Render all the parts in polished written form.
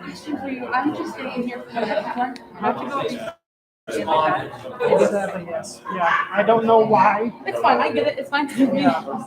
Question for you. I'm just staying here for the next one. How'd you go? Exactly, yes. Yeah, I don't know why. It's fine. I get it. It's fine. Yeah.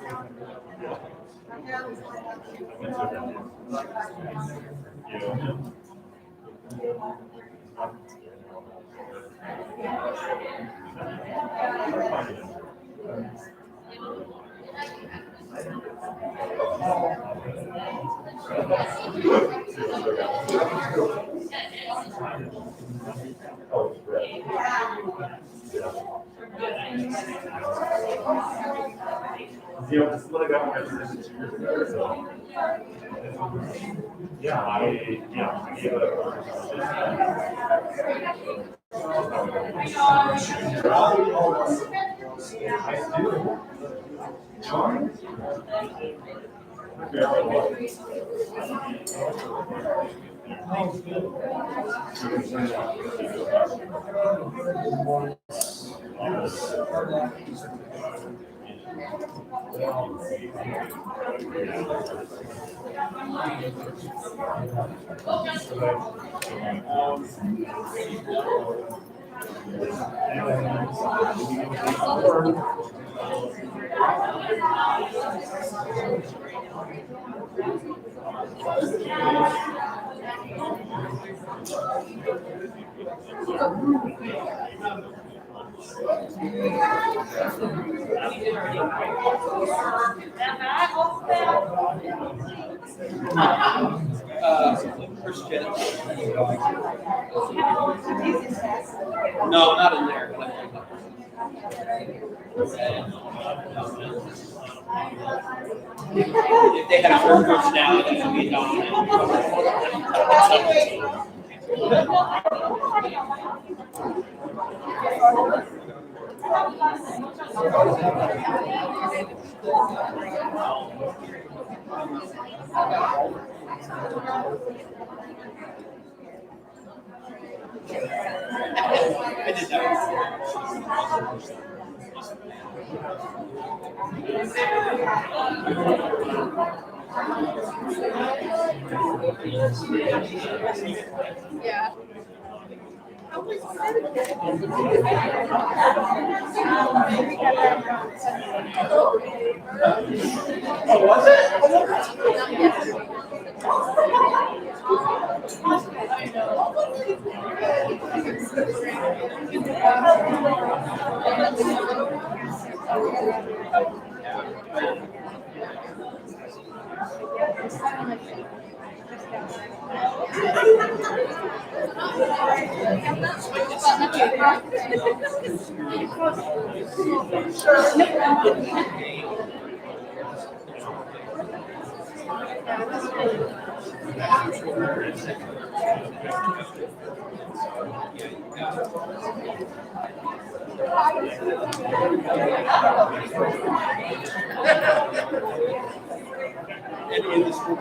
Christian. No, not in there. If they had four groups now, that would be dominant. I did that. Yeah. Oh, was it? And in the school.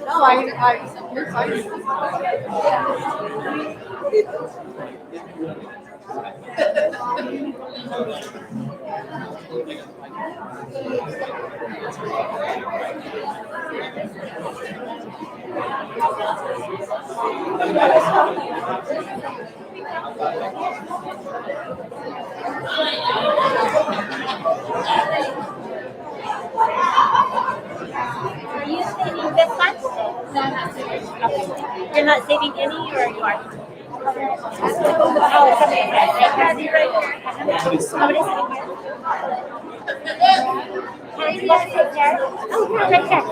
No, it's fine. You're not saving any, or you are? Oh, somebody right here. Somebody's sitting here. Can you want to take care? Oh, here, right there.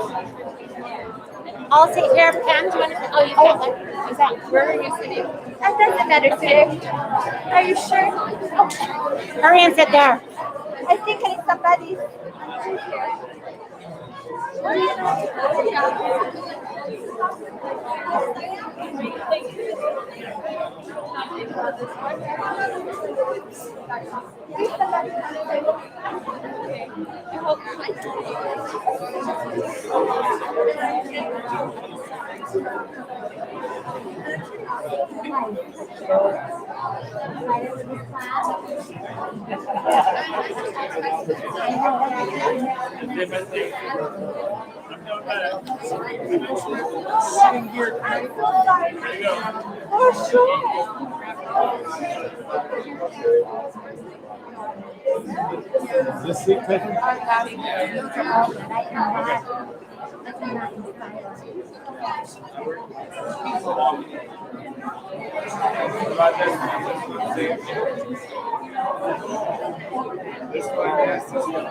I'll take care of Pam. Do you want to? Oh, you can't. Is that where are you sitting? That doesn't matter today. Are you sure? Oh, her hand sit there. I think I need somebody. Oh, Is this seat taken? This one, yes, this one.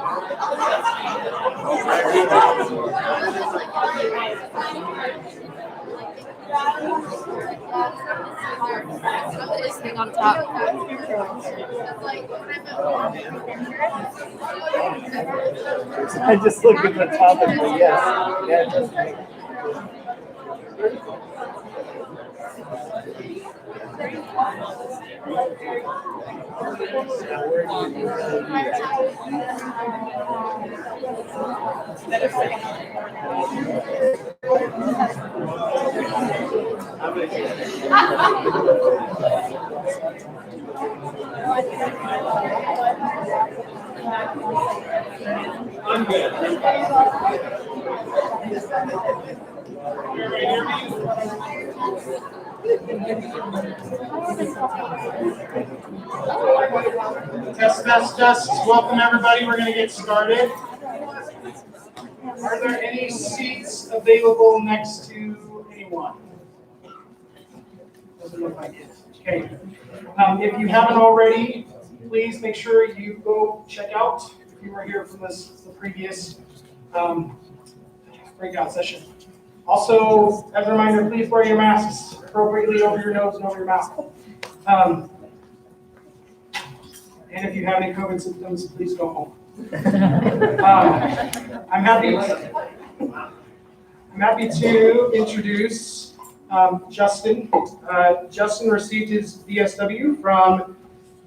This thing on top. I just looked at the top of the yes. Yeah, it does make. I'm good. Test, test, test. Welcome, everybody. We're going to get started. Are there any seats available next to anyone? Doesn't look like it. Okay. If you haven't already, please make sure you go check out if you were here from the previous breakout session. Also, as a reminder, please wear your masks appropriately over your nose and over your mouth. And if you have any COVID symptoms, please go home. I'm happy to introduce Justin. Justin received his L.C.S.W. from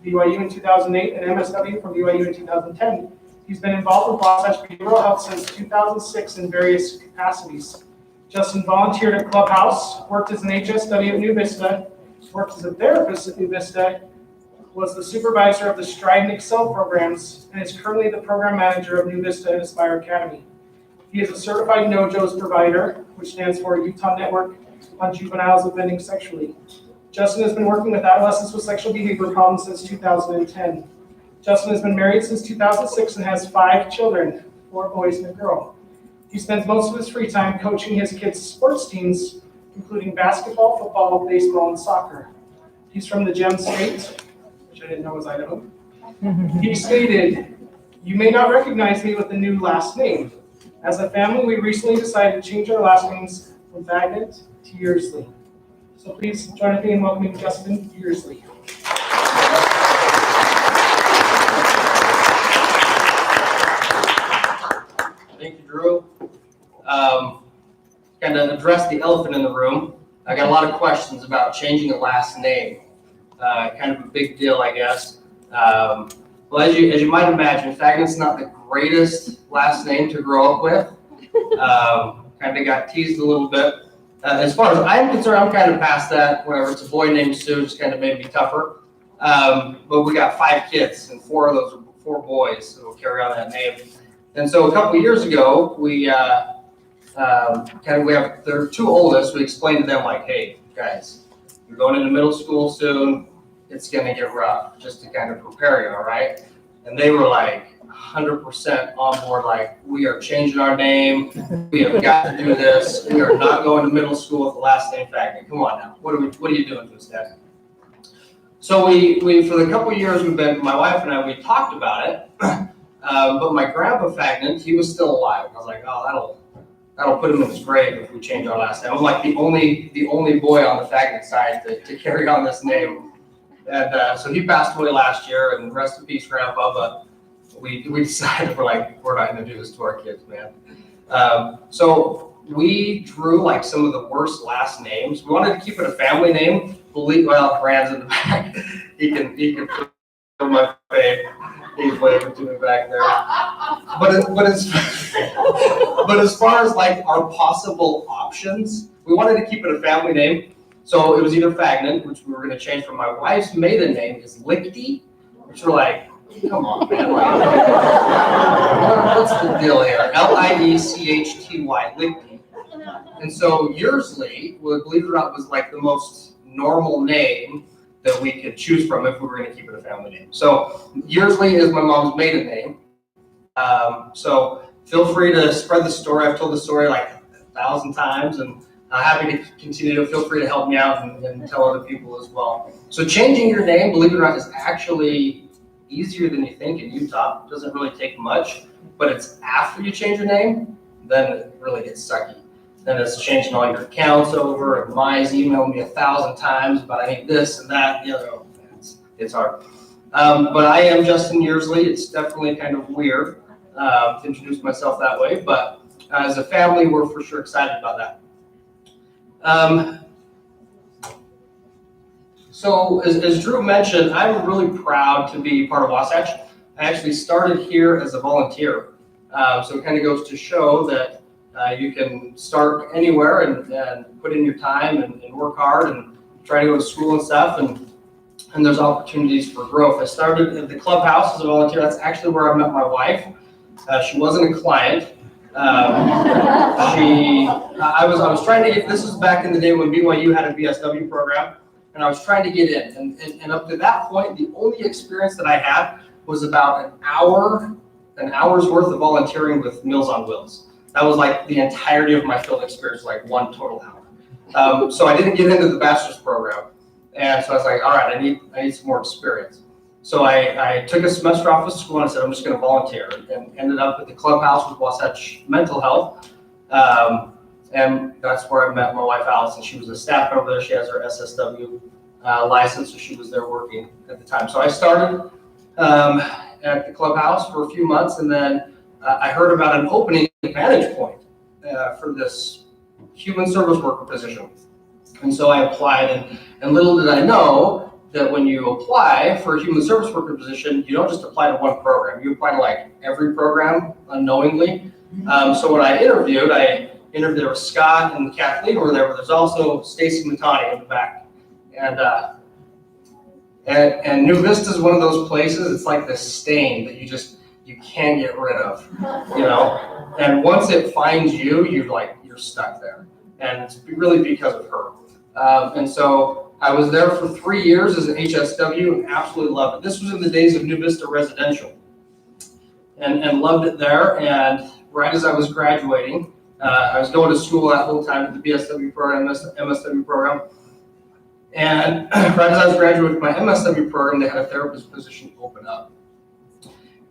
BYU in 2008 and M.S.W. from BYU in 2010. He's been involved with Wasatch Behavioral Health since 2006 in various capacities. Justin volunteered at Clubhouse, worked as an HSW at New Vista, worked as a therapist at New Vista, was the supervisor of the Stride and Excel programs, and is currently the program manager of New Vista and Aspire Academy. He is a certified No-Joes provider, which stands for Utah Network on Juveniles Offending Sexually. Justin has been working with adolescents with sexual behavior problems since 2010. Justin has been married since 2006 and has 5 children, 4 boys and a girl. He spends most of his free time coaching his kids' sports teams, including basketball, football, baseball, and soccer. He's from the Gem State, which I didn't know was Idaho. He stated, "You may not recognize me with the new last name. As a family, we recently decided to change our last names from Baggett to Yearsley." So please join me in welcoming Justin Yearsley. Thank you, Drew. Kind of address the elephant in the room. I got a lot of questions about changing the last name. Kind of a big deal, I guess. Well, as you might imagine, Fagnett's not the greatest last name to grow up with. Kind of got teased a little bit. As far as I'm concerned, I'm kind of past that. Whenever it's a boy named Sue, it's kind of made me tougher. But we got 5 kids, and 4 of those are 4 boys, so we'll carry on that name. And so a couple of years ago, we have their 2 oldest. We explained to them, like, hey, guys, you're going into middle school soon. It's going to get rough, just to kind of prepare you, all right? And they were like, 100% on board, like, we are changing our name, we have got to do this, we are not going to middle school with the last name Fagnan. Come on now, what are you doing to us, Dad? So we for the couple years my wife and I, we talked about it, but my grandpa Fagnan, he was still alive. I was like, oh, that'll put him in his grave if we change our last name. I'm like the only boy on the Fagnan side to carry on this name. And so he passed away last year, and rest in peace, Grandpa, but we decided we're not gonna do this to our kids, man. So we drew like some of the worst last names. We wanted to keep it a family name. Brand's in the back. He can feel my face. He's waving to me back there. But as far as like our possible options, we wanted to keep it a family name. So it was either Fagnan, which we were going to change from. My wife's maiden name is Lichty, which we're like, come on, man. What's the deal here? Liechty, Lichty. And so Yearsley, believe it or not, was like the most normal name that we could choose from if we were going to keep it a family name. So Yearsley is my mom's maiden name. So feel free to spread the story. I've told the story like 1,000 times, and I'm happy to continue. Feel free to help me out and tell other people as well. So changing your name, believe it or not, is actually easier than you think in Utah. It doesn't really take much, but it's after you change your name, then it really gets sucky. Then it's changing all your accounts over, and Mai's emailed me 1,000 times, but I need this and that. It's hard. But I am Justin Yearsley. It's definitely kind of weird to introduce myself that way, but as a family, we're for sure excited about that. So as Drew mentioned, I'm really proud to be part of Wasatch. I actually started here as a volunteer. So it kind of goes to show that you can start anywhere and put in your time and work hard and try to go to school and stuff, and there's opportunities for growth. I started at the clubhouse as a volunteer. That's actually where I met my wife. She wasn't a client. I was trying to get, this was back in the day when BYU had a V.S.W program, and I was trying to get in. And up to that point, the only experience that I had was about an hour's worth of volunteering with Meals on Wheels. That was like the entirety of my field experience, like one total hour. So I didn't get into the bachelor's program. And so I was like, all right, I need some more experience. So I took a semester off of school and I said, I'm just going to volunteer, and ended up at the clubhouse with Wasatch Mental Health. And that's where I met my wife, Allison. She was a staff member there. She has her L.C.S.W license, so she was there working at the time. So I started at the clubhouse for a few months, and then I heard about an opening at Vantage Point for this human service worker position. And so I applied, and little did I know that when you apply for a human service worker position, you don't just apply to one program. You apply to like every program unknowingly. So when I interviewed, there was Scott and Kathleen were there, but there's also Stacy Matani in the back. And New Vista is one of those places, it's like this stain that you can't get rid of, you know? And once it finds you, you're stuck there. And it's really because of her. And so I was there for 3 years as an HSW and absolutely loved it. This was in the days of New Vista Residential, and loved it there. And right as I was graduating, I was going to school that whole time at the BSW program, MSW program. And right as I was graduating with my MSW program, they had a therapist position open up.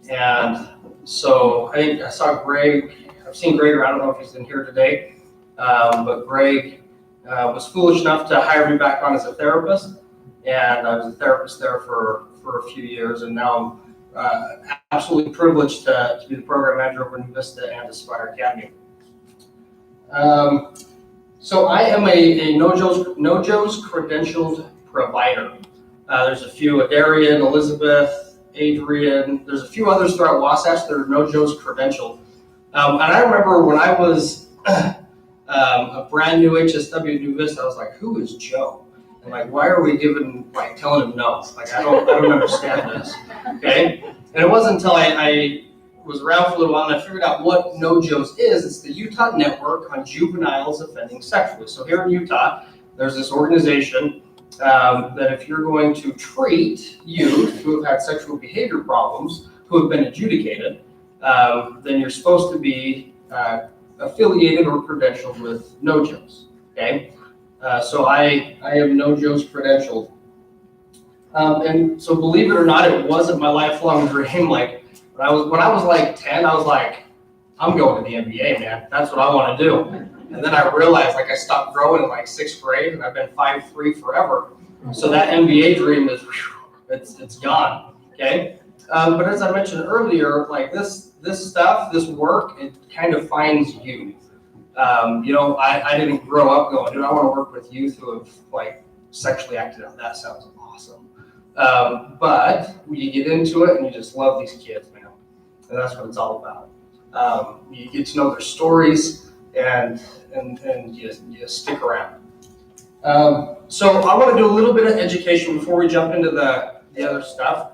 And so I saw Greg. I've seen Greg, I don't know if he's in here today, but Greg was foolish enough to hire me back on as a therapist, and I was a therapist there for a few years, and now I'm absolutely privileged to be the program manager over New Vista and Aspire Academy. So I am a NoJo's credentialed provider. There's a few, Darian, Elizabeth, Adrian, there's a few others throughout Wasatch that are NoJo's credentialed. And I remember when I was a brand new HSW New Vista, I was like, who is Joe? And like, why are we telling him no? Like, I don't understand this, okay? And it wasn't until I was around for a little while and I figured out what NoJo's is. It's the Utah Network on Juveniles Offending Sexually. So here in Utah, there's this organization that if you're going to treat youth who have had sexual behavior problems, who have been adjudicated, then you're supposed to be affiliated or credentialed with NoJoes, okay? So I am NoJoes credentialed. And so believe it or not, it wasn't my lifelong dream. Like when I was like 10, I was like, I'm going to the NBA, man. That's what I want to do. And then I realized like I stopped growing in like 6th grade and I've been 5'3" forever. So that NBA dream is, it's gone, okay? But as I mentioned earlier, like this stuff, this work, it kind of finds you. You know, I didn't grow up going, dude, I want to work with youth who have like sexually acted out. That sounds awesome. But you get into it and you just love these kids, man. And that's what it's all about. You get to know their stories and you stick around. So I want to do a little bit of education before we jump into the other stuff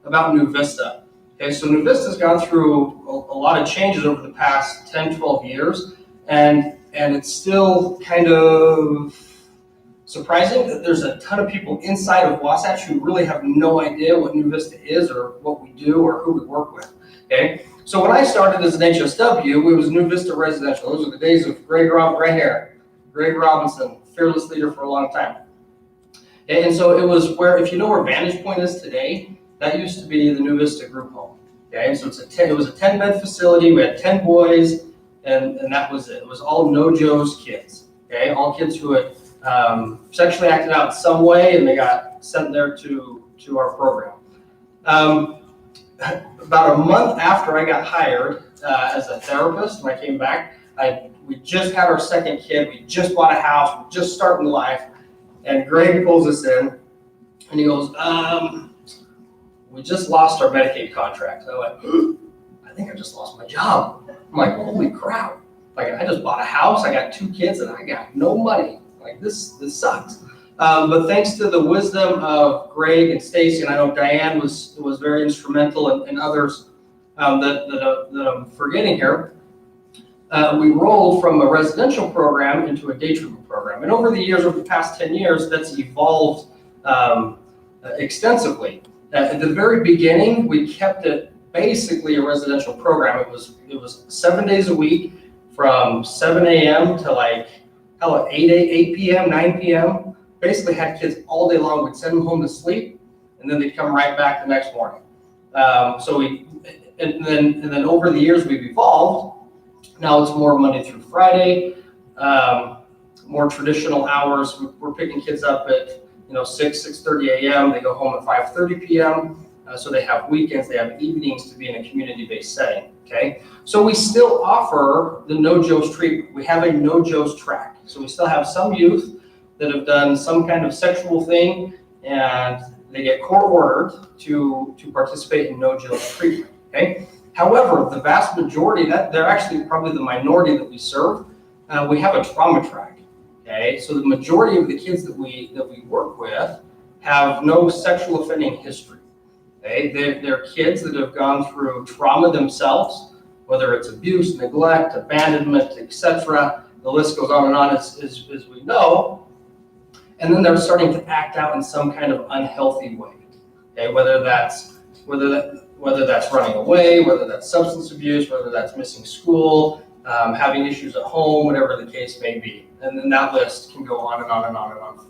about New Vista. Okay, so New Vista's gone through a lot of changes over the past 10, 12 years, and it's still kind of surprising that there's a ton of people inside of Wasatch who really have no idea what New Vista is or what we do or who we work with. Okay, so when I started as an L.C.S.W, it was New Vista Residential. Those are the days of Greg Robinson, fearless leader for a long time. And so it was where, if you know where Vantage Point is today, that used to be the New Vista group home. Okay, so it was a 10-bed facility. We had 10 boys, and that was it. It was all NoJoes kids. Okay, all kids who had sexually acted out in some way, and they got sent there to our program. About a month after I got hired as a therapist, when I came back, we just had our 2nd kid. We just bought a house. We're just starting life, and Greg pulls us in, and he goes, we just lost our Medicaid contract. I went, I think I just lost my job. I'm like, holy crap. Like, I just bought a house, I got 2 kids, and I got no money. Like, this sucks. But thanks to the wisdom of Greg and Stacy, and I know Diane was very instrumental, and others that I'm forgetting here, we rolled from a residential program into a day treatment program. And over the years, over the past 10 years, that's evolved extensively. At the very beginning, we kept it basically a residential program. It was 7 days a week from 7 a.m. to like 8 p.m., 9 p.m. Basically had kids all day long. We'd send them home to sleep, and then they'd come right back the next morning. And then over the years we've evolved. Now it's more Monday through Friday, more traditional hours. We're picking kids up at 6:30 a.m. They go home at 5:30 p.m. So they have weekends, they have evenings to be in a community-based setting. Okay, so we still offer the NoJoes treatment. We have a NoJoes track. So we still have some youth that have done some kind of sexual thing, and they get court-ordered to participate in NoJoes treatment. Okay. However, the vast majority, they're actually probably the minority that we serve, we have a trauma track. Okay, so the majority of the kids that we work with have no sexual offending history. Okay, they're kids that have gone through trauma themselves, whether it's abuse, neglect, abandonment, etc. The list goes on and on, as we know. And then they're starting to act out in some kind of unhealthy way. Okay, whether that's running away, whether that's substance abuse, whether that's missing school, having issues at home, whatever the case may be. And then that list can go on and on and on and on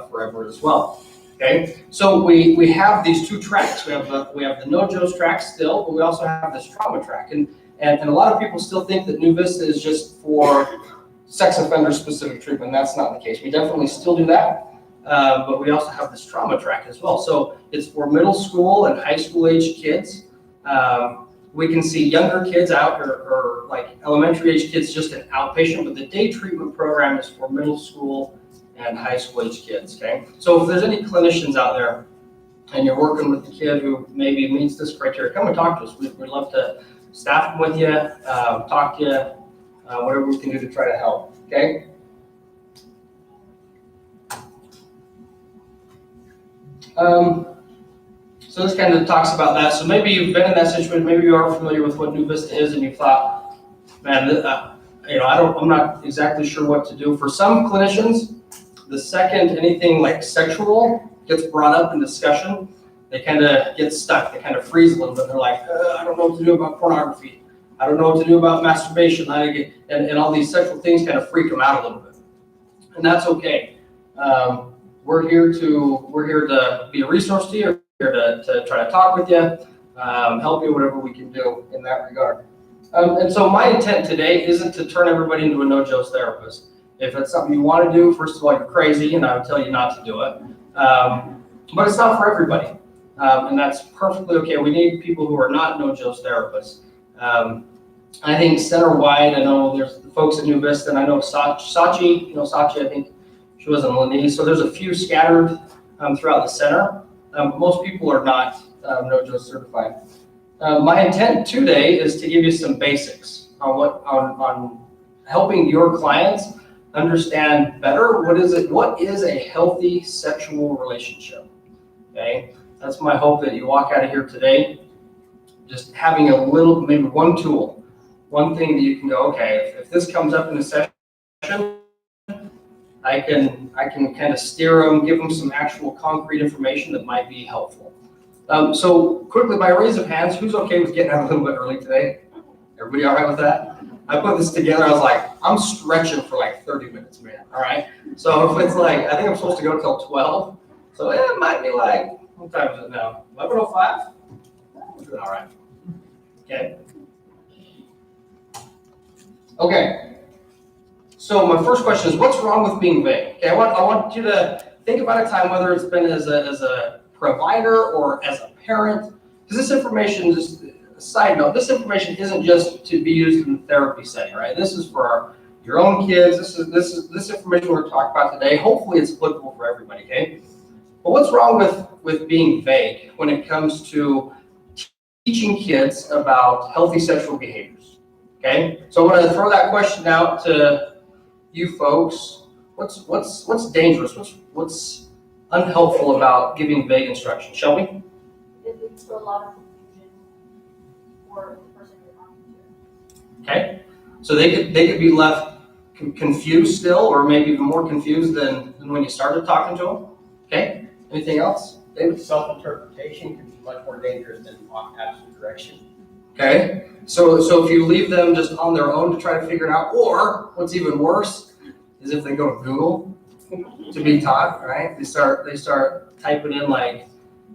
forever as well. Okay, so we have these 2 tracks. We have the NoJoes track still, but we also have this trauma track. And a lot of people still think that New Vista is just for sex offender specific treatment. That's not the case. We definitely still do that. But we also have this trauma track as well. So it's for middle school and high school age kids. We can see younger kids out or like elementary age kids just an outpatient, but the day treatment program is for middle school and high school age kids, okay? So if there's any clinicians out there and you're working with a kid who maybe meets this criteria, come and talk to us. We'd love to staff them with you, talk to you, whatever we can do to try to help, okay? So this kind of talks about that. So maybe you've been in that situation. Maybe you are familiar with what New Vista is, and you thought, man, I'm not exactly sure what to do. For some clinicians, the second anything like sexual gets brought up in discussion, they kind of get stuck. They kind of freeze a little bit. They're like, I don't know what to do about pornography. I don't know what to do about masturbation. And all these sexual things kind of freak them out a little bit. And that's okay. We're here to be a resource to you. We're here to try to talk with you, help you, whatever we can do in that regard. And so my intent today isn't to turn everybody into a no-Joe's therapist. If it's something you want to do, first of all, you're crazy, and I would tell you not to do it. But it's not for everybody, and that's perfectly okay. We need people who are not no-Joe's therapists. I think center-wide, I know there's the folks at New Vista, and I know Sachi, Sachi, I think she was in Lanise. So there's a few scattered throughout the center. Most people are not no-Joe's certified. My intent today is to give you some basics on helping your clients understand better what is a healthy sexual relationship. Okay, that's my hope, that you walk out of here today just having a little, maybe one tool, one thing that you can go, okay, if this comes up in a session, I can kind of steer them, give them some actual concrete information that might be helpful. So quickly, by raise of hands, who's okay with getting out a little bit early today? Everybody all right with that? I put this together, I was like, I'm stretching for like 30 minutes, man, all right? So if it's like, I think I'm supposed to go till 12, so it might be like, what time is it now? 11:05? We're doing all right. Okay. Okay. So my first question is, what's wrong with being vague? Okay, I want you to think about a time, whether it's been as a provider or as a parent, because this information, just a side note, this information isn't just to be used in the therapy setting, right? This is for your own kids. This information we're talking about today. Hopefully, it's applicable for everybody. Okay. But what's wrong with being vague when it comes to teaching kids about healthy sexual behaviors? Okay. So I want to throw that question out to you folks. What's dangerous? What's unhelpful about giving vague instruction? Shelby? It leads to a lot of confusion for the person you're talking to. Okay, so they could be left confused still, or maybe even more confused than when you started talking to them. Okay, anything else? David? Self-interpretation can be much more dangerous than absolute direction. Okay, so if you leave them just on their own to try to figure it out, or what's even worse is if they go to Google to be taught, right? They start typing in like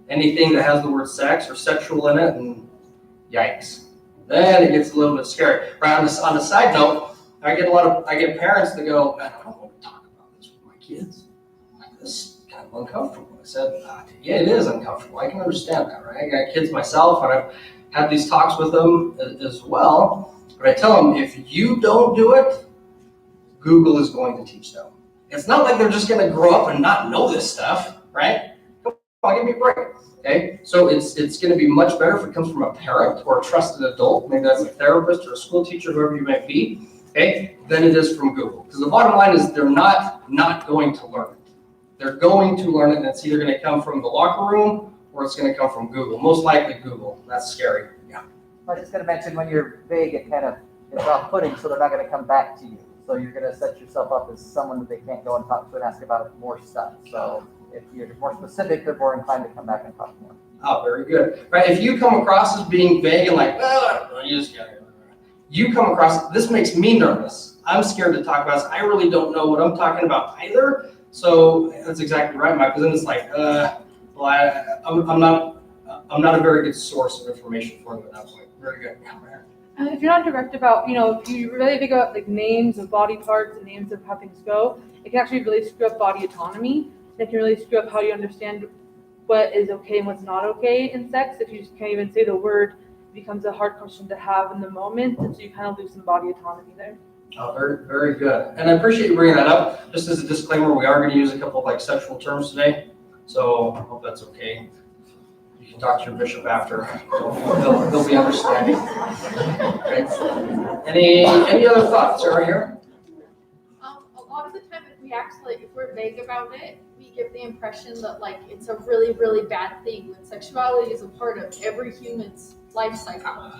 anything that has the word sex or sexual in it, and yikes. Then it gets a little bit scary. Right, on a side note, I get parents that go, man, I don't want to talk about this with my kids. Like, this is kind of uncomfortable. I said, yeah, it is uncomfortable. I can understand that, right? I got kids myself, and I've had these talks with them as well. But I tell them, if you don't do it, Google is going to teach them. It's not like they're just going to grow up and not know this stuff, right? Come on, give me a break. Okay, so it's going to be much better if it comes from a parent or a trusted adult, maybe that's a therapist or a school teacher, whoever you might be, okay, than it is from Google. Because the bottom line is they're not going to learn it. They're going to learn it, and it's either going to come from the locker room or it's going to come from Google. Most likely Google. That's scary. Yeah. I was just going to mention, when you're vague, it kind of is off-putting, so they're not going to come back to you. So you're going to set yourself up as someone that they can't go and talk to and ask about more stuff. So if you're more specific, they're more inclined to come back and talk more. Oh, very good. Right, if you come across as being vague and like, well, you come across, this makes me nervous. I'm scared to talk about this. I really don't know what I'm talking about either. So that's exactly right, Mike. Because then it's like, I'm not a very good source of information for them at that point. Very good. If you're not direct about, if you really think about like names of body parts and names of how things go, it can actually really screw up body autonomy. It can really screw up how you understand what is okay and what's not okay in sex. If you just can't even say the word, it becomes a hard question to have in the moment, and so you kind of lose some body autonomy there. Oh, very, very good. And I appreciate you bringing that up. Just as a disclaimer, we are going to use a couple of like sexual terms today, so I hope that's okay. You can talk to your bishop after. They'll be understanding. Okay. Any other thoughts right here? A lot of the time, if we're vague about it, we give the impression that like it's a really, really bad thing. When sexuality is a part of every human's life cycle,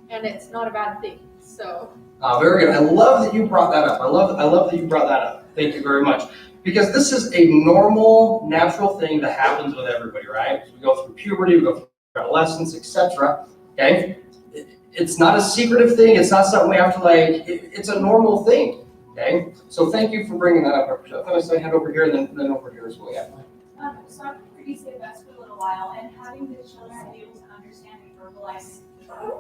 and it's not a bad thing. So. Very good. I love that you brought that up. I love that you brought that up. Thank you very much. Because this is a normal, natural thing that happens with everybody, right? We go through puberty, we go through adolescence, etc. Okay? It's not a secretive thing. It's not something we have to it's a normal thing. Okay? So thank you for bringing that up. I'm going to head over here and then over here as well. Yeah. So I've been pretty CFS for a little while, and having the children be able to understand and verbalize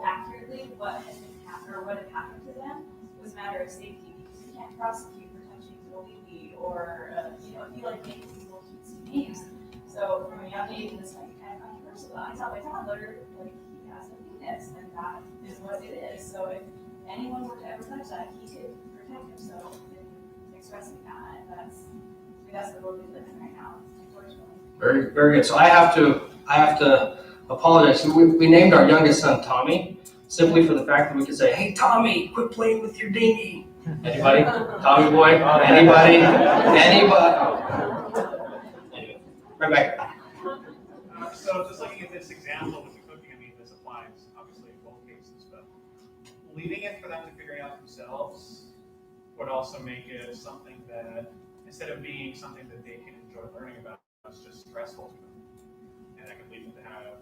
accurately what has been happened or what had happened to them was a matter of safety, because you can't prosecute for touching illegal or if you like making people cutesy names. So from a young age, it's like kind of controversial. I tell my toddler like he has a penis, and that is what it is. So if anyone were to ever touch that, he could protect himself in expressing that, and that's the world we live in right now. Very, very good. So I have to apologize. So we named our youngest son Tommy simply for the fact that we could say, "Hey, Tommy, quit playing with your dinghy." Anybody? Tommy boy? Anybody? Anyway, right back. So just looking at this example with the cooking, I mean, this applies obviously in both cases, but leaving it for them to figure it out themselves would also make it something that, instead of being something that they can enjoy learning about, it's just stressful to them. And that can lead them to have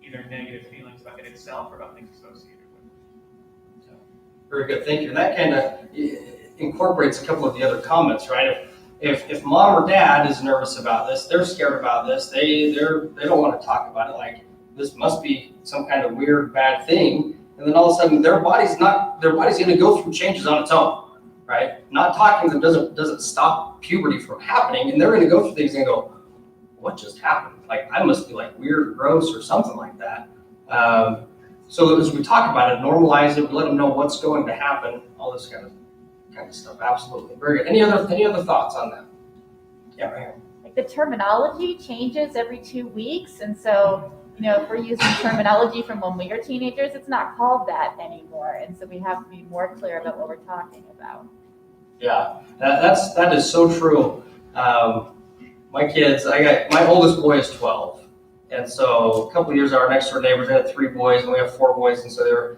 either negative feelings about it itself or about things associated with it. Very good, thank you. And that kind of incorporates a couple of the other comments, right? If mom or dad is nervous about this, they're scared about this, they don't want to talk about it, like this must be some kind of weird bad thing, and then all of a sudden their body's going to go through changes on its own, right? Not talking to them doesn't stop puberty from happening, and they're going to go through things and go, what just happened? Like I must be like weird, gross, or something like that. So as we talk about it, normalize it, let them know what's going to happen, all this kind of stuff. Absolutely, very good. Any other thoughts on that? Yeah, right here. Like the terminology changes every 2 weeks, and so if we're using terminology from when we were teenagers, it's not called that anymore, and so we have to be more clear about what we're talking about. Yeah, that is so true. My kids, my oldest boy is 12, and so a couple of years our next door neighbors had 3 boys, and we have 4 boys, and so they were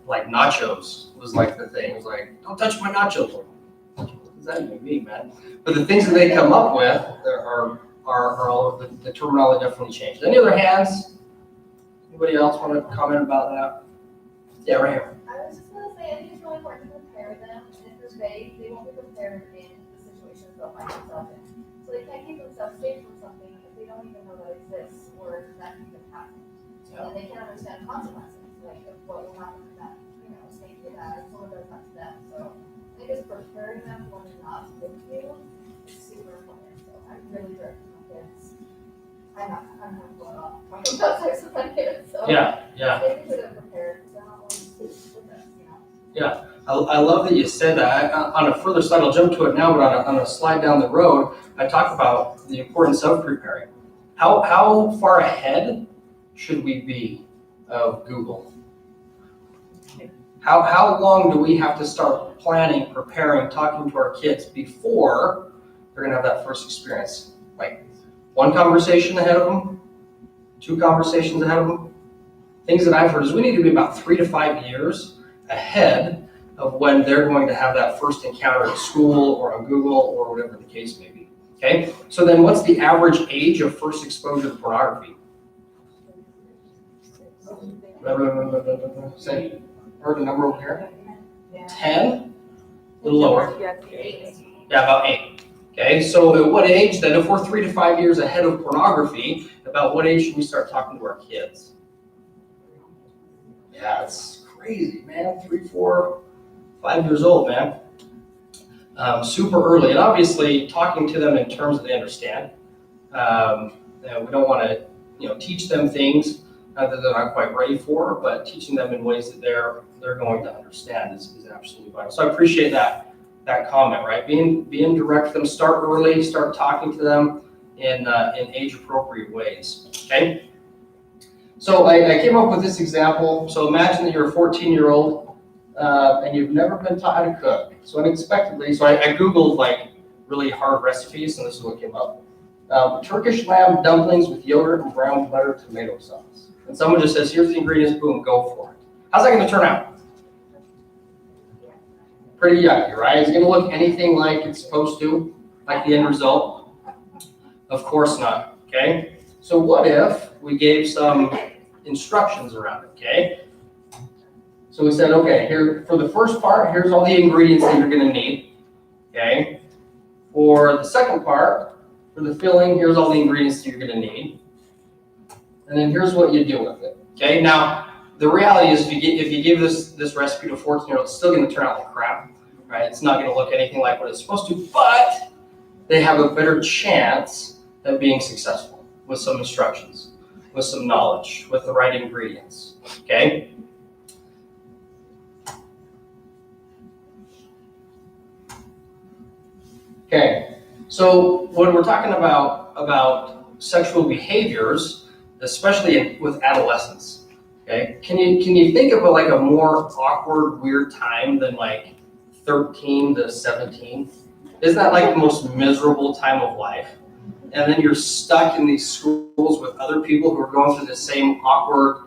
like nachos was like the thing. It was like, don't touch my nachos. What does that even mean, man? But the things that they come up with are all of the terminology definitely changed. Any other hands? Anybody else want to comment about that? Yeah, right here. I was just going to say, I think it's really important to prepare them, and if they're vague, they won't be prepared in the situations they'll find themselves in. So they can't keep themselves safe from something if they don't even know that exists or that can even happen. And they can't understand consequences, like of what will happen to them, state to that, if someone does that to them. So I think just preparing them when they're not with you is super important. So I'm really direct with my kids. I'm not going off talking about sex with my kids. So Yeah. making sure they're prepared, because they're not always with us, Yeah, I love that you said that. On a further slide, I'll jump to it now, but on a slide down the road, I talk about the importance of preparing. How far ahead should we be of Google? How long do we have to start planning, preparing, talking to our kids before they're going to have that first experience? Like 1 conversation ahead of them, 2 conversations ahead of them? Things that I've heard is we need to be about 3 to 5 years ahead of when they're going to have that first encounter at school or on Google or whatever the case may be. Okay, so then what's the average age of first exposure to pornography? Say, heard the number over here? 10? A little lower. Yeah, about 8. Okay, so at what age then, if we're 3 to 5 years ahead of pornography, about what age should we start talking to our kids? Yeah, it's crazy, man. 3, 4, 5 years old, man. Super early, and obviously talking to them in terms that they understand. We don't want to, teach them things that they're not quite ready for, but teaching them in ways that they're going to understand is absolutely vital. So I appreciate that comment, right? Being direct with them, start early, start talking to them in age appropriate ways. Okay. So I came up with this example. So imagine that you're a 14-year-old and you've never been taught how to cook. So unexpectedly, I Googled like really hard recipes, and this is what came up. Turkish lamb dumplings with yogurt and brown butter tomato sauce. And someone just says, here's the ingredients, boom, go for it. How's that going to turn out? Pretty yucky, right? Is it going to look anything like it's supposed to? like the end result? Of course not, okay? So what if we gave some instructions around it, okay? So we said, okay, here, for the first part, here's all the ingredients that you're gonna need, okay? For the second part, for the filling, here's all the ingredients that you're gonna need. And then here's what you do with it, okay? Now, the reality is if you give this recipe to a 14-year-old, it's still gonna turn out like crap, right? It's not gonna look anything like what it's supposed to, but they have a better chance of being successful with some instructions, with some knowledge, with the right ingredients, okay? Okay, so when we're talking about sexual behaviors, especially with adolescents, okay, can you think of like a more awkward, weird time than like 13 to 17? Isn't that like the most miserable time of life? And then you're stuck in these schools with other people who are going through the same awkward,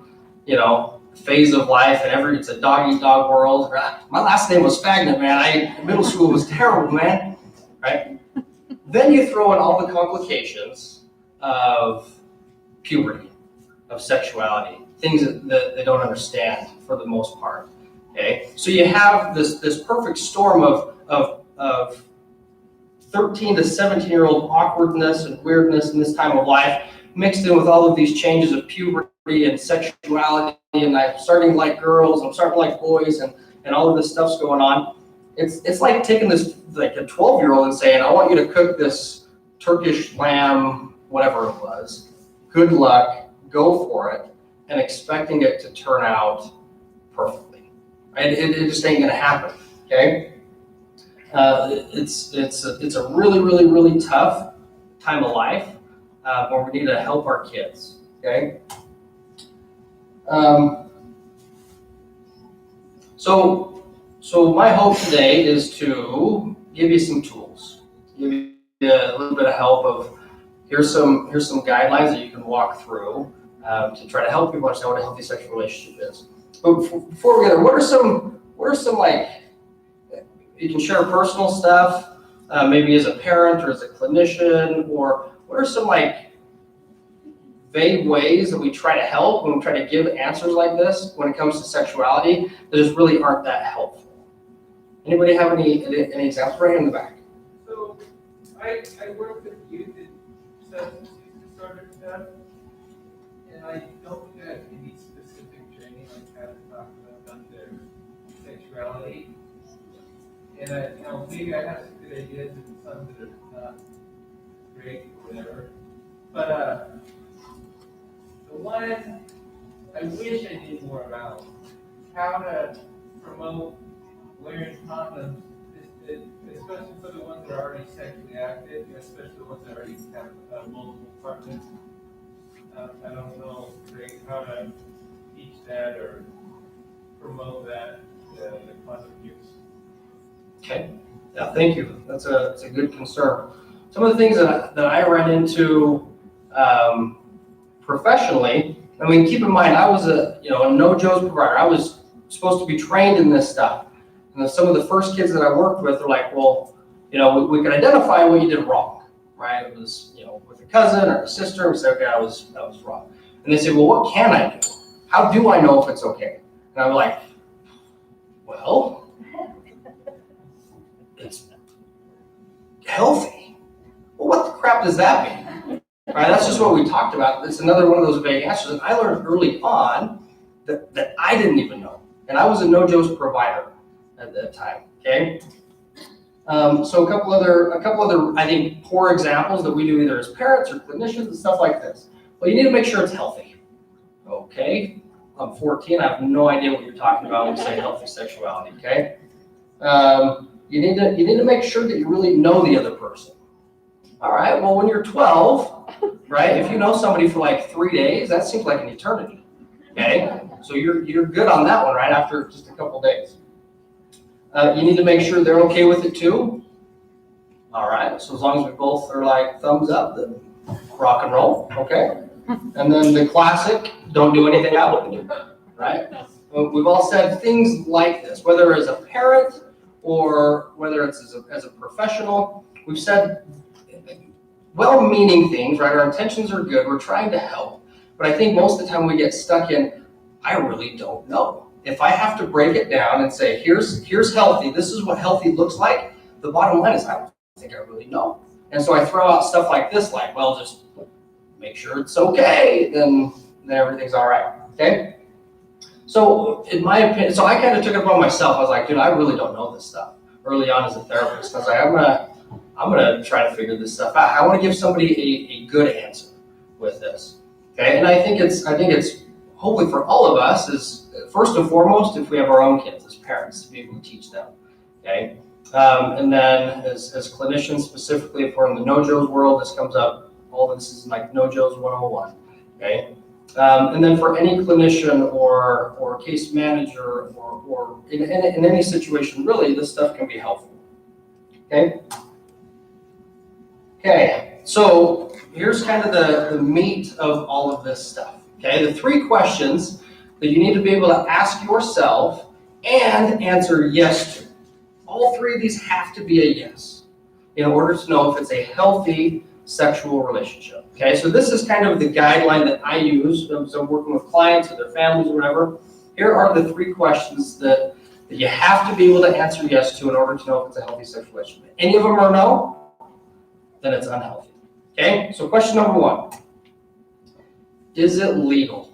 phase of life, and it's a dog-eat-dog world. My last name was Stagnant, man. Middle school was terrible, man. Right? Then you throw in all the complications of puberty, of sexuality, things that they don't understand for the most part. Okay, so you have this perfect storm of 13 to 17-year-old awkwardness and weirdness in this time of life, mixed in with all of these changes of puberty and sexuality, and I'm starting to like girls, I'm starting to like boys, and all of this stuff's going on. It's like taking this, like a 12-year-old and saying, I want you to cook this Turkish lamb, whatever it was. Good luck, go for it, and expecting it to turn out perfectly. Right? It just ain't gonna happen, okay? It's a really, really, really tough time of life where we need to help our kids, okay? So my hope today is to give you some tools, give you a little bit of help of here's some guidelines that you can walk through to try to help people understand what a healthy sexual relationship is. But before we get there, what are some like, you can share personal stuff, maybe as a parent or as a clinician, or what are some like vague ways that we try to help when we try to give answers like this when it comes to sexuality that just really aren't that helpful? Anybody have any examples right in the back? So I work with youth in substance use disorder stuff, and I don't have any specific training on how to talk about their sexuality. And maybe I have some good ideas and some that are not great or whatever. But the one I wish I knew more about how to promote wearing condoms, especially for the ones that are already sexually active, especially the ones that already have multiple partners. I don't know how to teach that or promote that, the condom use. Okay, yeah, thank you. That's a good concern. Some of the things that I ran into professionally, I mean, keep in mind, I was a no-Joe's provider. I was supposed to be trained in this stuff. And some of the first kids that I worked with are like, well, we could identify what you did wrong, right? It was, with a cousin or a sister, we said, okay, that was wrong. And they say, well, what can I do? How do I know if it's okay? And I'm like, well, it's healthy. Well, what the crap does that mean? Right, that's just what we talked about. It's another one of those vague answers. And I learned early on that I didn't even know. And I was a no-Joe's provider at that time, okay? So a couple other, I think, poor examples that we do either as parents or clinicians and stuff like this. Well, you need to make sure it's healthy. Okay, I'm 14, I have no idea what you're talking about when you say healthy sexuality, okay? You need to make sure that you really know the other person. All right, well, when you're 12, right, if you know somebody for like 3 days, that seems like an eternity, okay? So you're good on that one, right, after just a couple days. You need to make sure they're okay with it too. All right, so as long as we both are like thumbs up, then rock and roll, okay? And then the classic, don't do anything I wouldn't do, right? We've all said things like this, whether as a parent or whether it's as a professional, we've said well-meaning things, right? Our intentions are good. We're trying to help. But I think most of the time we get stuck in, I really don't know. If I have to break it down and say, here's healthy, this is what healthy looks like, the bottom line is I don't think I really know. And so I throw out stuff like this, like, well, just make sure it's okay, then everything's all right, okay? So in my opinion, so I kind of took it upon myself. I was like, dude, I really don't know this stuff early on as a therapist. I was like, I'm gonna try to figure this stuff out. I want to give somebody a good answer with this, okay? And I think it's hopefully for all of us is first and foremost, if we have our own kids as parents, to be able to teach them, okay? And then as clinicians, specifically if we're in the no-Joe's world, this comes up, all of this is like no-Joe's 101, okay? And then for any clinician or case manager or in any situation, really, this stuff can be helpful, okay? Okay, so here's kind of the meat of all of this stuff, okay? The 3 questions that you need to be able to ask yourself and answer yes to. All 3 of these have to be a yes in order to know if it's a healthy sexual relationship. Okay, so this is kind of the guideline that I use as I'm working with clients or their families or whatever. Here are the 3 questions that you have to be able to answer yes to in order to know if it's a healthy sexual relationship. Any of them are no, then it's unhealthy. Okay, so question number 1. Is it legal?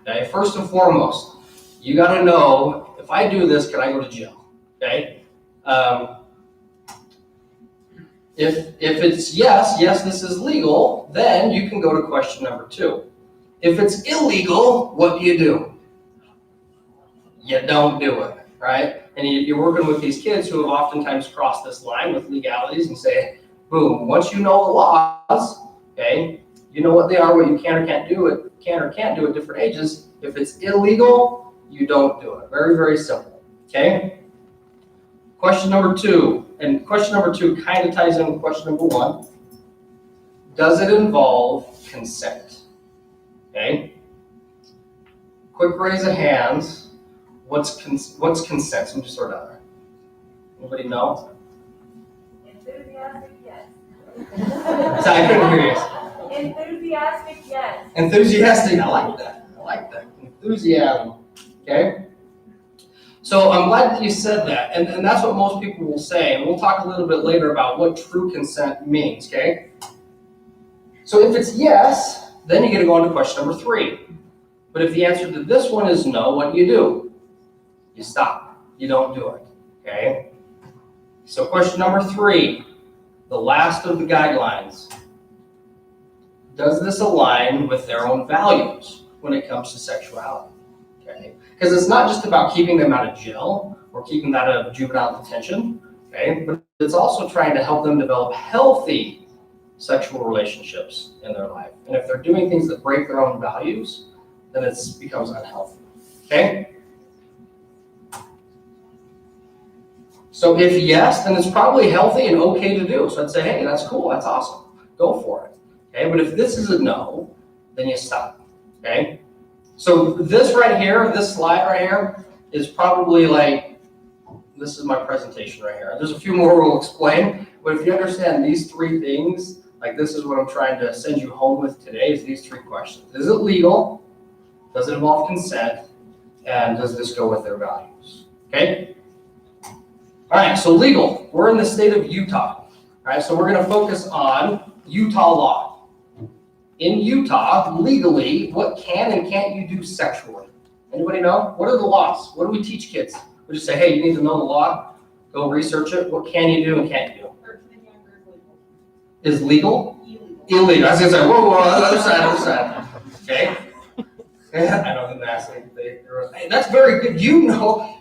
Okay, first and foremost, you got to know, if I do this, can I go to jail? Okay. If it's yes, this is legal, then you can go to question number 2. If it's illegal, what do? You don't do it, right? And you're working with these kids who have oftentimes crossed this line with legalities and say, boom, once you know the laws, okay, you know what they are, what you can or can't do at different ages. If it's illegal, you don't do it. Very, very simple, okay? Question number 2, and question number 2 kind of ties in with question number 1. Does it involve consent? Okay. Quick raise of hands. What's consent? Let me just sort out. Anybody know? Enthusiastic, yes. So I couldn't hear you. Enthusiastic, yes. Enthusiastic. I like that. Enthusiasm. Okay. So I'm glad that you said that, and that's what most people will say, and we'll talk a little bit later about what true consent means, okay? So if it's yes, then you get to go on to question number 3. But if the answer to this one is no, what do? You stop. You don't do it, okay? So question number 3, the last of the guidelines. Does this align with their own values when it comes to sexuality? Okay? Because it's not just about keeping them out of jail or keeping them out of juvenile detention, okay? But it's also trying to help them develop healthy sexual relationships in their life. And if they're doing things that break their own values, then it becomes unhealthy, okay? So if yes, then it's probably healthy and okay to do. So I'd say, hey, that's cool, that's awesome, go for it, okay? But if this is a no, then you stop, okay? So this right here, this slide right here, is probably like, this is my presentation right here. There's a few more we'll explain, but if you understand these 3 things, like this is what I'm trying to send you home with today, is these 3 questions. Is it legal? Does it involve consent? And does this go with their values? Okay? All right, so legal. We're in the state of Utah. All right, so we're going to focus on Utah law. In Utah, legally, what can and can't you do sexually? Anybody know? What are the laws? What do we teach kids? We just say, hey, you need to know the law. Go research it. What can you do and can't you do? Is legal? Illegal. I was going to say, whoa, other side. Okay. I know the math. Hey, that's very good. You know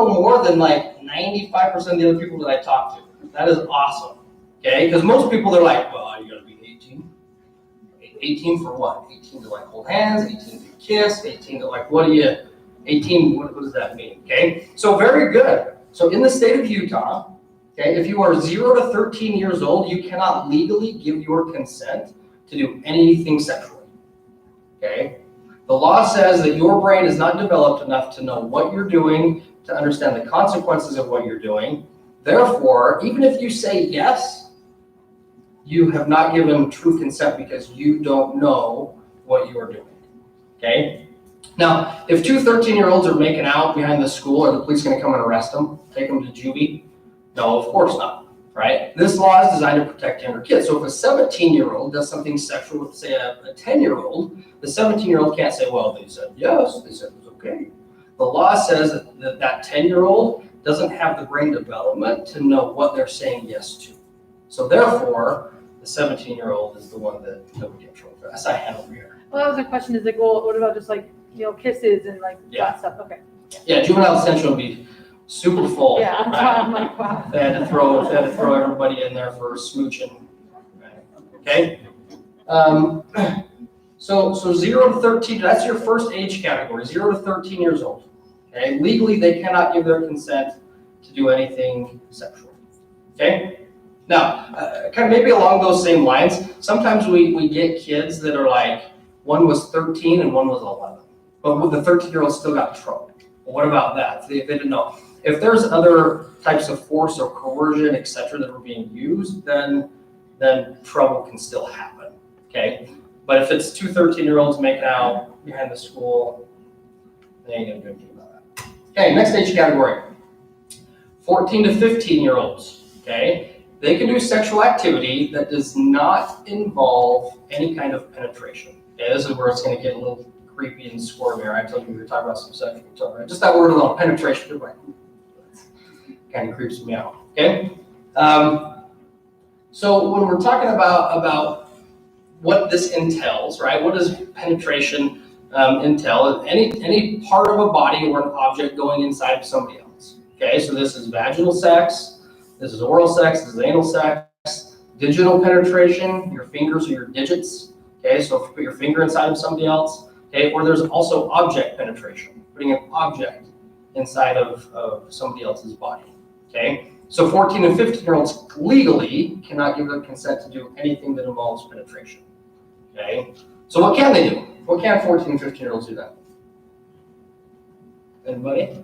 more than like 95% of the other people that I talk to. That is awesome. Okay, because most people, they're like, well, you gotta be 18. 18 for what? 18 to like hold hands, 18 to kiss, 18 to like, what 18, what does that mean? Okay, so very good. So in the state of Utah, okay, if you are 0 to 13 years old, you cannot legally give your consent to do anything sexually. Okay, the law says that your brain is not developed enough to know what you're doing, to understand the consequences of what you're doing. Therefore, even if you say yes, you have not given true consent because you don't know what you are doing, okay? Now, if two 13-year-olds are making out behind the school, are the police gonna come and arrest them, take them to juvie? No, of course not, right? This law is designed to protect younger kids. So if a 17-year-old does something sexual with, say, a 10-year-old, the 17-year-old can't say, well, they said yes, they said it was okay. The law says that 10-year-old doesn't have the brain development to know what they're saying yes to. So therefore, the 17-year-old is the one that would get in trouble for that. That's I had over here. Well, that was the question, is like, well, what about just like, kisses and like Yeah. that stuff? Okay. Yeah, juvenile detention would be super full. Yeah, right? I'm like, wow. They had to throw everybody in there for smooching. Okay? So 0 to 13, that's your first age category, 0 to 13 years old. Okay? Legally, they cannot give their consent to do anything sexual. Okay? Now, kind of maybe along those same lines, sometimes we get kids that are like, one was 13 and one was 11. But the 13-year-old still got in trouble. Well, what about that? They didn't know. If there's other types of force or coercion, et cetera, that are being used, then trouble can still happen, okay? But if it's two 13-year-olds making out behind the school, they ain't gonna do anything about that. Okay, next age category, 14 to 15-year-olds, okay? They can do sexual activity that does not involve any kind of penetration. Okay, this is where it's gonna get a little creepy and squirmy. I told you we were talking about some sexual stuff, right? Just that word alone, penetration, goodbye. Kind of creeps me out, okay? So when we're talking about what this entails, right? What does penetration entail? Any part of a body or an object going inside of somebody else, okay? So this is vaginal sex, this is oral sex, this is anal sex, digital penetration, your fingers or your digits, okay? So if you put your finger inside of somebody else, okay? Or there's also object penetration, putting an object inside of somebody else's body. Okay, so 14 and 15-year-olds legally cannot give their consent to do anything that involves penetration. Okay, so what can they do? What can 14 and 15-year-olds do then? Anybody?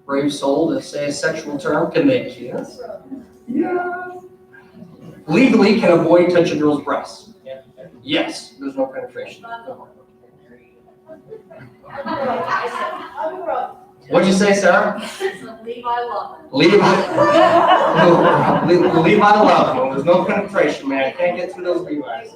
Brave soul to say a sexual term. Can they kiss? Yeah. Legally, can a boy touch a girl's breast? Yeah. Yes. There's no penetration. What'd you say, Sarah? Levi love him. Levi love him. There's no penetration, man. Can't get through those Levi's.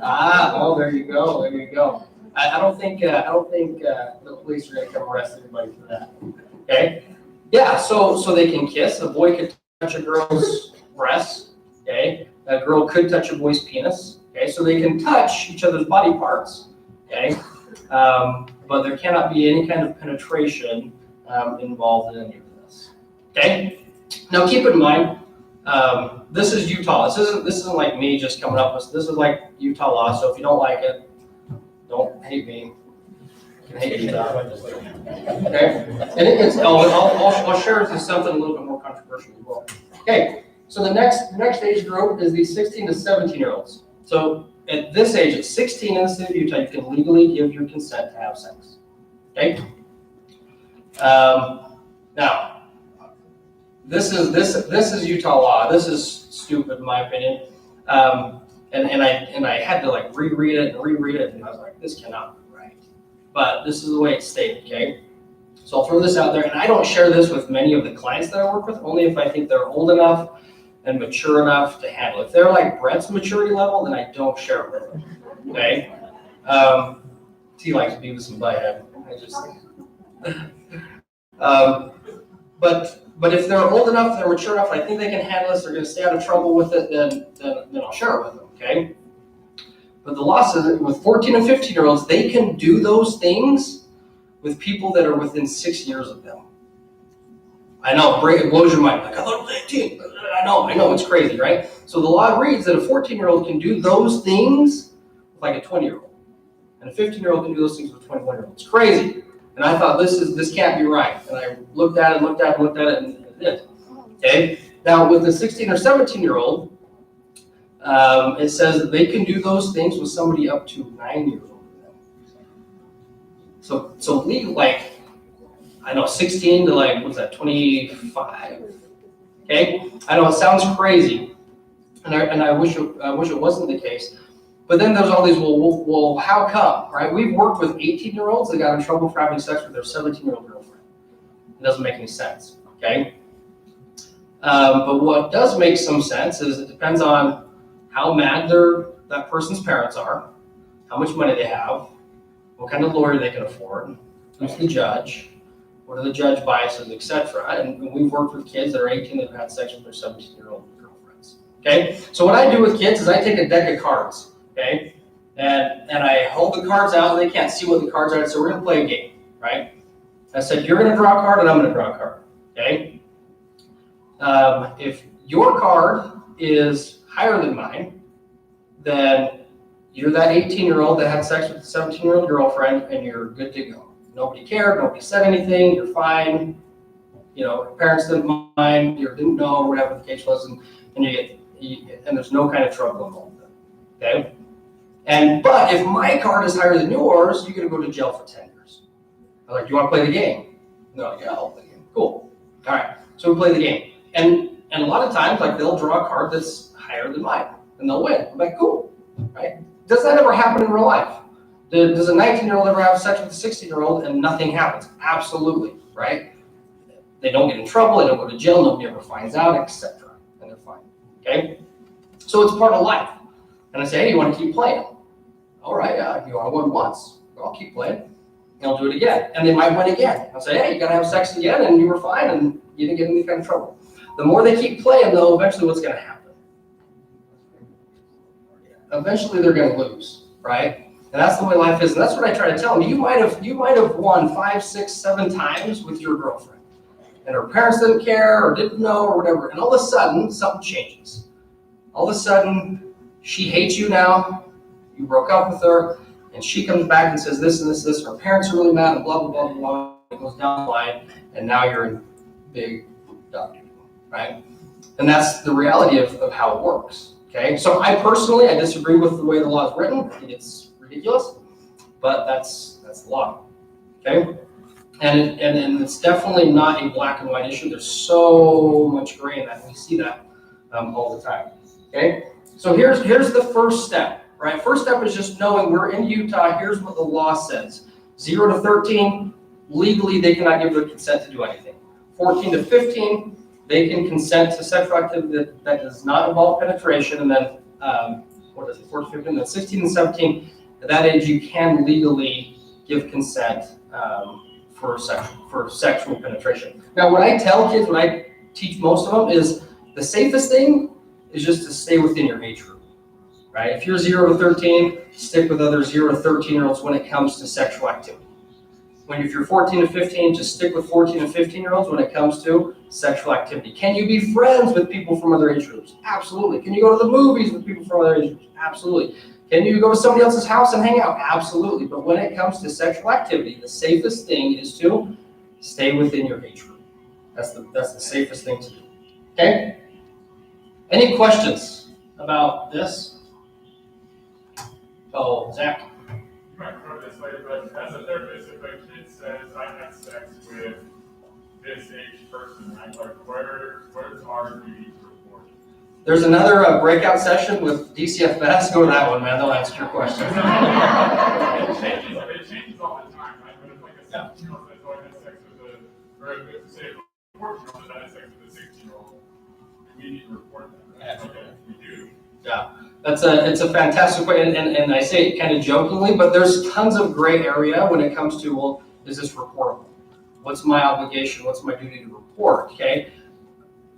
Oh, there you go. There you go. I don't think the police are gonna come arrest anybody for that. Okay. Yeah. So they can kiss. A boy could touch a girl's breast. Okay. A girl could touch a boy's penis. Okay. So they can touch each other's body parts. Okay. But there cannot be any kind of penetration involved in any of this. Okay. Now keep in mind, this is Utah. This isn't like me just coming up with. This is like Utah law. So if you don't like it, don't hate me. You can hate Utah. Okay. And I'll share with you something a little bit more controversial as well. Okay. So the next age group is the 16 to 17-year-olds. So at this age, at 16 in the state of Utah, you can legally give your consent to have sex. Okay. Now, this is Utah law. This is stupid in my opinion. And I had to like reread it, and I was like, this cannot be right. But this is the way it's stated. Okay. So I'll throw this out there, and I don't share this with many of the clients that I work with, only if I think they're old enough and mature enough to handle it. If they're like Brett's maturity level, then I don't share it with them. Okay. He likes Beavis and Butthead. But if they're old enough, they're mature enough, I think they can handle this, they're going to stay out of trouble with it, then I'll share it with them, okay? But the law says that with 14 and 15-year-olds, they can do those things with people that are within 6 years of them. I know, it blows your mind. Like, I thought it was 18. I know, it's crazy, right? So the law reads that a 14-year-old can do those things with like a 20-year-old. And a 15-year-old can do those things with a 21-year-old. It's crazy. And I thought, this can't be right. And I looked at it, and it did. Okay? Now, with the 16 or 17-year-old, it says that they can do those things with somebody up to 9 years old. So legal, like, I know, 16 to like, what's that, 25? Okay, I know it sounds crazy, and I wish it wasn't the case. But then there's all these, well, how come, right? We've worked with 18-year-olds that got in trouble for having sex with their 17-year-old girlfriend. It doesn't make any sense, okay? But what does make some sense is it depends on how mad that person's parents are, how much money they have, what kind of lawyer they can afford, who's the judge, what are the judge biases, etc. And we've worked with kids that are 18 that have had sex with their 17-year-old girlfriends, okay? So what I do with kids is I take a deck of cards. Okay, and I hold the cards out, and they can't see what the cards are, so we're going to play a game, right? I said, you're going to draw a card, and I'm going to draw a card, okay? If your card is higher than mine, then you're that 18-year-old that had sex with a 17-year-old girlfriend, and you're good to go. Nobody cared, nobody said anything, you're fine. You know, parents didn't mind, you didn't know, whatever the case was, and there's no kind of trouble involved. Okay? But if my card is higher than yours, you're gonna go to jail for 10 years. I'm like, do you want to play the game? No, yeah, I'll play the game. Cool. All right. So we play the game. And a lot of times, like, they'll draw a card that's higher than mine, and they'll win. I'm like, cool. Right? Does that ever happen in real life? Does a 19-year-old ever have sex with a 16-year-old and nothing happens? Absolutely. Right? They don't get in trouble, they don't go to jail, nobody ever finds out, etc. And they're fine. Okay? So it's part of life. And I say, hey, you want to keep playing? All right, you want to win once? I'll keep playing. And I'll do it again. And they might win again. I'll say, hey, you got to have sex again, and you were fine, and you didn't get any kind of trouble. The more they keep playing, though, eventually what's going to happen? Eventually they're going to lose, right? And that's the way life is. And that's what I try to tell them. You might have won 5, 6, 7 times with your girlfriend. And her parents didn't care or didn't know or whatever. And all of a sudden, something changes. All of a sudden, she hates you now, you broke up with her, and she comes back and says this and this and this, her parents are really mad, and blah, blah, blah, blah, blah. It goes down the line, and now you're in big dog, right? And that's the reality of how it works, okay? So I disagree with the way the law is written. I think it's ridiculous, but that's the law, okay? And it's definitely not a black and white issue. There's so much gray in that, we see that all the time, okay? So here's the first step, right? First step is just knowing we're in Utah. Here's what the law says. 0 to 13, legally they cannot give their consent to do anything. 14 to 15, they can consent to sexual activity that does not involve penetration. And then, 4 to 15, then 16 and 17, at that age you can legally give consent for sexual penetration. Now, what I tell kids, what I teach most of them is the safest thing is just to stay within your age group, right? If you're 0 to 13, stick with other 0 to 13-year-olds when it comes to sexual activity. If you're 14 to 15, just stick with 14 and 15-year-olds when it comes to sexual activity. Can you be friends with people from other age groups? Absolutely. Can you go to the movies with people from other age groups? Absolutely. Can you go to somebody else's house and hang out? Absolutely. But when it comes to sexual activity, the safest thing is to stay within your age group. That's the safest thing to do. Okay? Any questions about this? Oh, Zach. You might throw this way, but as a therapist, if a kid says, I had sex with this age person, right? Like, where's our duty to report? There's another breakout session with DCFS. Go to that one, man. They'll answer your question. It changes all the time, right? But if like a 17-year-old says, oh, I had sex with say a 14-year-old that I had sex with a 16-year-old, we need to report that, right? Okay, we do. Yeah, it's a fantastic way, and I say it kind of jokingly, but there's tons of gray area when it comes to, well, is this reportable? What's my obligation? What's my duty to report? Okay,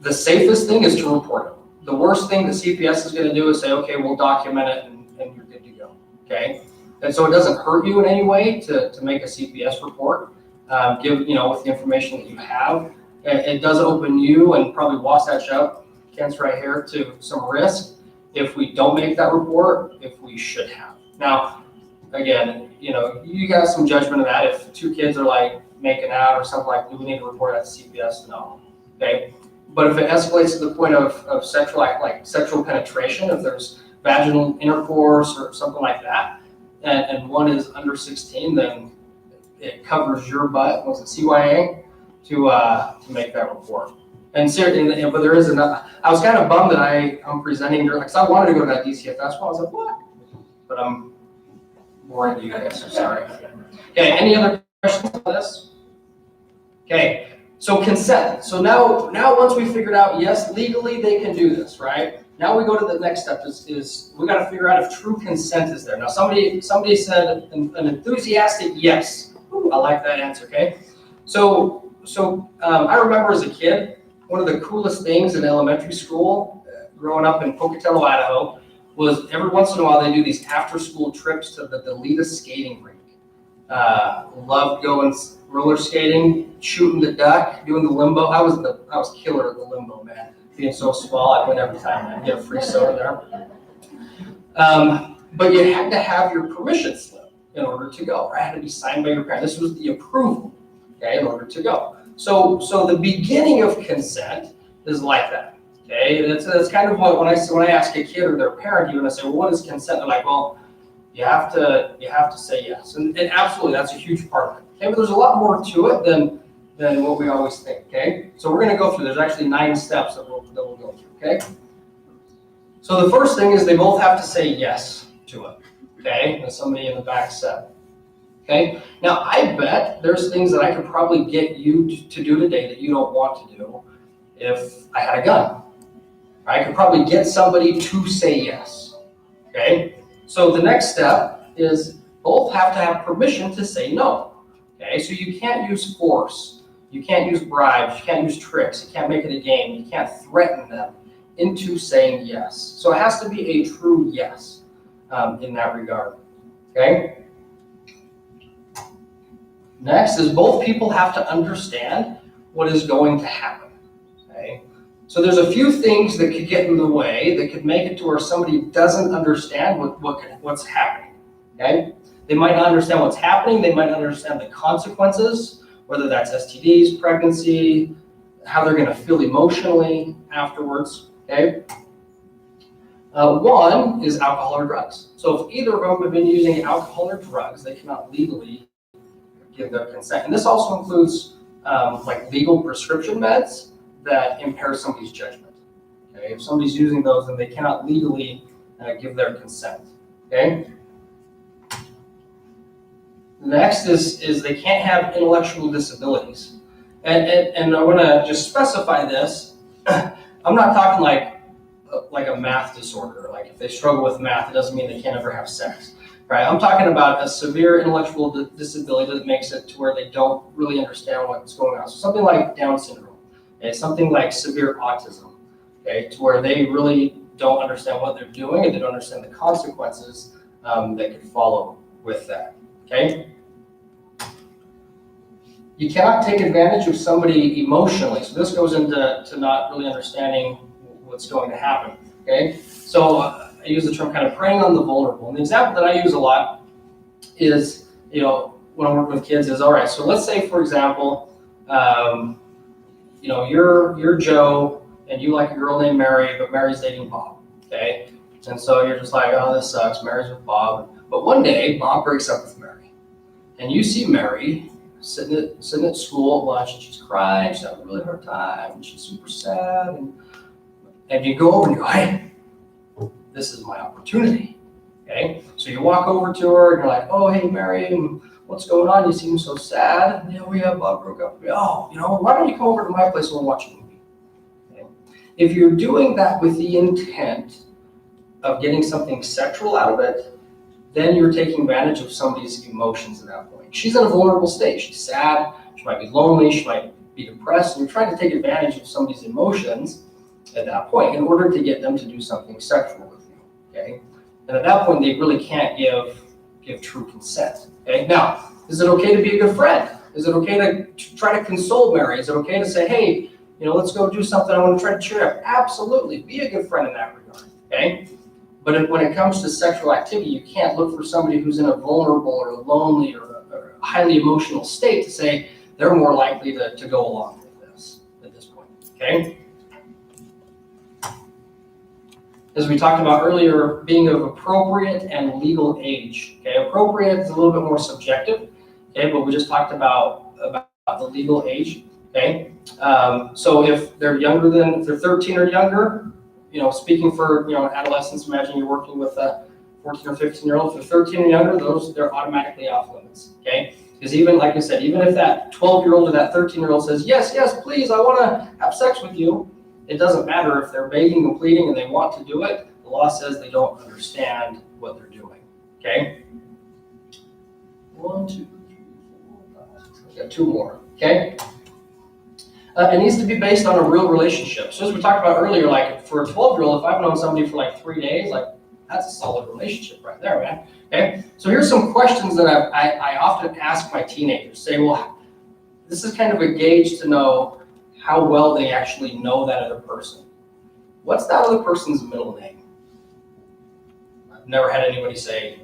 the safest thing is to report it. The worst thing that CPS is going to do is say, okay, we'll document it and you're good to go. Okay, and so it doesn't hurt you in any way to make a CPS report. With the information that you have, it does open you and probably Wasatch up, Kent's right here, to some risk if we don't make that report, if we should have. Now, again, you got some judgment of that. If 2 kids are like making out or something like, do we need to report that to CPS? No. Okay. But if it escalates to the point of sexual penetration, if there's vaginal intercourse or something like that, and one is under 16, then it covers your butt, was it CYA, to make that report. And seriously, but there is enough. I was kind of bummed that I'm presenting here, because I wanted to go to that DCFS one. I was like, what? But I'm boring you guys, so sorry. Okay, any other questions on this? Okay, so consent. So now once we figured out, yes, legally they can do this, right? Now we go to the next step is we got to figure out if true consent is there. Now somebody said an enthusiastic yes. Ooh, I like that answer, okay? So I remember as a kid, one of the coolest things in elementary school, growing up in Pocatello, Idaho, was every once in a while they do these after-school trips to the Delita skating rink. Loved going roller skating, shooting the duck, doing the limbo. I was killer at the limbo, man. Being so small, I'd win every time. I'd get a free soda there. But you had to have your permission slip in order to go. Or it had to be signed by your parent. This was the approval, okay, in order to go. So the beginning of consent is like that. Okay, that's kind of what when I ask a kid or their parent, even I say, well, what is consent? They're like, well, you have to say yes, and absolutely that's a huge part of it. Okay, but there's a lot more to it than what we always think. Okay, so we're going to go through. There's actually 9 steps that we'll go through. Okay, so the first thing is they both have to say yes to it. Okay, as somebody in the back said. Okay, now I bet there's things that I could probably get you to do today that you don't want to do if I had a gun. I could probably get somebody to say yes. Okay, so the next step is both have to have permission to say no. Okay, so you can't use force, you can't use bribes, you can't use tricks, you can't make it a game, you can't threaten them into saying yes. So it has to be a true yes in that regard. Okay. Next is both people have to understand what is going to happen. Okay. So there's a few things that could get in the way that could make it to where somebody doesn't understand what's happening. Okay. They might not understand what's happening. They might not understand the consequences, whether that's STDs, pregnancy, how they're going to feel emotionally afterwards. Okay. One is alcohol or drugs. So if either of them have been using alcohol or drugs, they cannot legally give their consent. And this also includes like legal prescription meds that impair somebody's judgment. Okay, if somebody's using those, then they cannot legally give their consent. Okay. Next is they can't have intellectual disabilities, and I want to just specify this. I'm not talking like a math disorder. Like if they struggle with math, it doesn't mean they can't ever have sex. Right? I'm talking about a severe intellectual disability that makes it to where they don't really understand what's going on. So something like Down syndrome, okay? Something like severe autism, okay? To where they really don't understand what they're doing and they don't understand the consequences that could follow with that, okay? You cannot take advantage of somebody emotionally. So this goes into not really understanding what's going to happen, okay? So I use the term kind of preying on the vulnerable. And the example that I use a lot is, when I'm working with kids is, all right, so let's say, for example, you're Joe and you like a girl named Mary, but Mary's dating Bob, okay? And so you're just like, oh, this sucks, Mary's with Bob. But one day, Bob breaks up with Mary. And you see Mary sitting at school at lunch, and she's crying, she's having a really hard time, and she's super sad. And you go over and you go, hey, this is my opportunity, okay? So you walk over to her and you're like, oh, hey, Mary, what's going on? You seem so sad. And, we have Bob broke up. Oh, why don't you come over to my place and we'll watch a movie? Okay? If you're doing that with the intent of getting something sexual out of it, then you're taking advantage of somebody's emotions at that point. She's in a vulnerable state. She's sad. She might be lonely. She might be depressed. And you're trying to take advantage of somebody's emotions at that point in order to get them to do something sexual with you, okay? And at that point, they really can't give true consent, okay? Now, is it okay to be a good friend? Is it okay to try to console Mary? Is it okay to say, hey, let's go do something, I want to try to cheer up? Absolutely, be a good friend in that regard, okay? But when it comes to sexual activity, you can't look for somebody who's in a vulnerable or lonely or a highly emotional state to say they're more likely to go along with this at this point, okay? As we talked about earlier, being of appropriate and legal age. Okay, appropriate is a little bit more subjective. Okay, but we just talked about the legal age. Okay, So if they're if they're 13 or younger, speaking for, adolescents, imagine you're working with a 14 or 15-year-old. If they're 13 or younger, they're automatically off limits, okay? Because even, like I said, even if that 12-year-old or that 13-year-old says, yes, please, I want to have sex with you, it doesn't matter if they're begging and pleading and they want to do it. The law says they don't understand what they're doing, okay? 1, 2, 3, 4, 5. We got 2 more, okay? It needs to be based on a real relationship. So as we talked about earlier, like for a 12-year-old, if I've known somebody for like 3 days, like that's a solid relationship right there, man. Okay. So here's some questions that I often ask my teenagers. Say, well, this is kind of a gauge to know how well they actually know that other person. What's that other person's middle name? I've never had anybody say,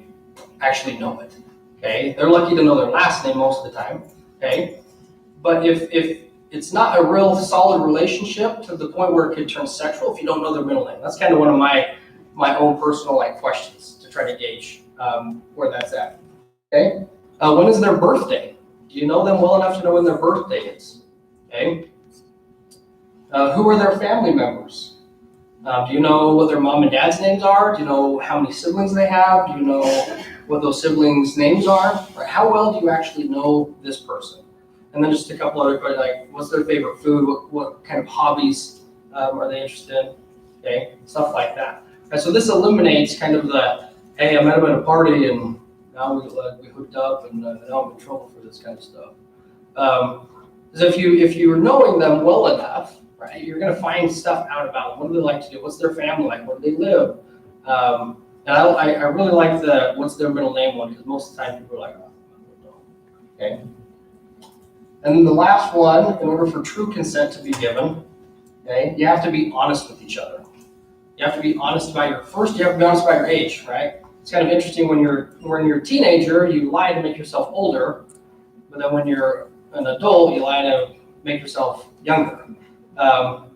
actually know it. Okay. They're lucky to know their last name most of the time. Okay. But if it's not a real solid relationship to the point where it could turn sexual if you don't know their middle name. That's kind of one of my own personal questions to try to gauge where that's at. Okay, when is their birthday? Do you know them well enough to know when their birthday is? Okay, who are their family members? Do you know what their mom and dad's names are? Do you know how many siblings they have? Do you know what those siblings' names are? Right? How well do you actually know this person? And then just a couple other questions, like what's their favorite food? What kind of hobbies are they interested in? Okay, stuff like that. And so this eliminates kind of the, hey, I met them at a party and now we hooked up and now I'm in trouble for this kind of stuff. Because if you're knowing them well enough, right, you're going to find stuff out about them. What do they like to do? What's their family like? Where do they live? And I really like the what's their middle name one because most of the time people are like, oh, I don't know. Okay. And then the last one, in order for true consent to be given, okay, you have to be honest with each other. You have to be honest about you have to be honest about your age, right? It's kind of interesting when you're a teenager, you lie to make yourself older, but then when you're an adult, you lie to make yourself younger. But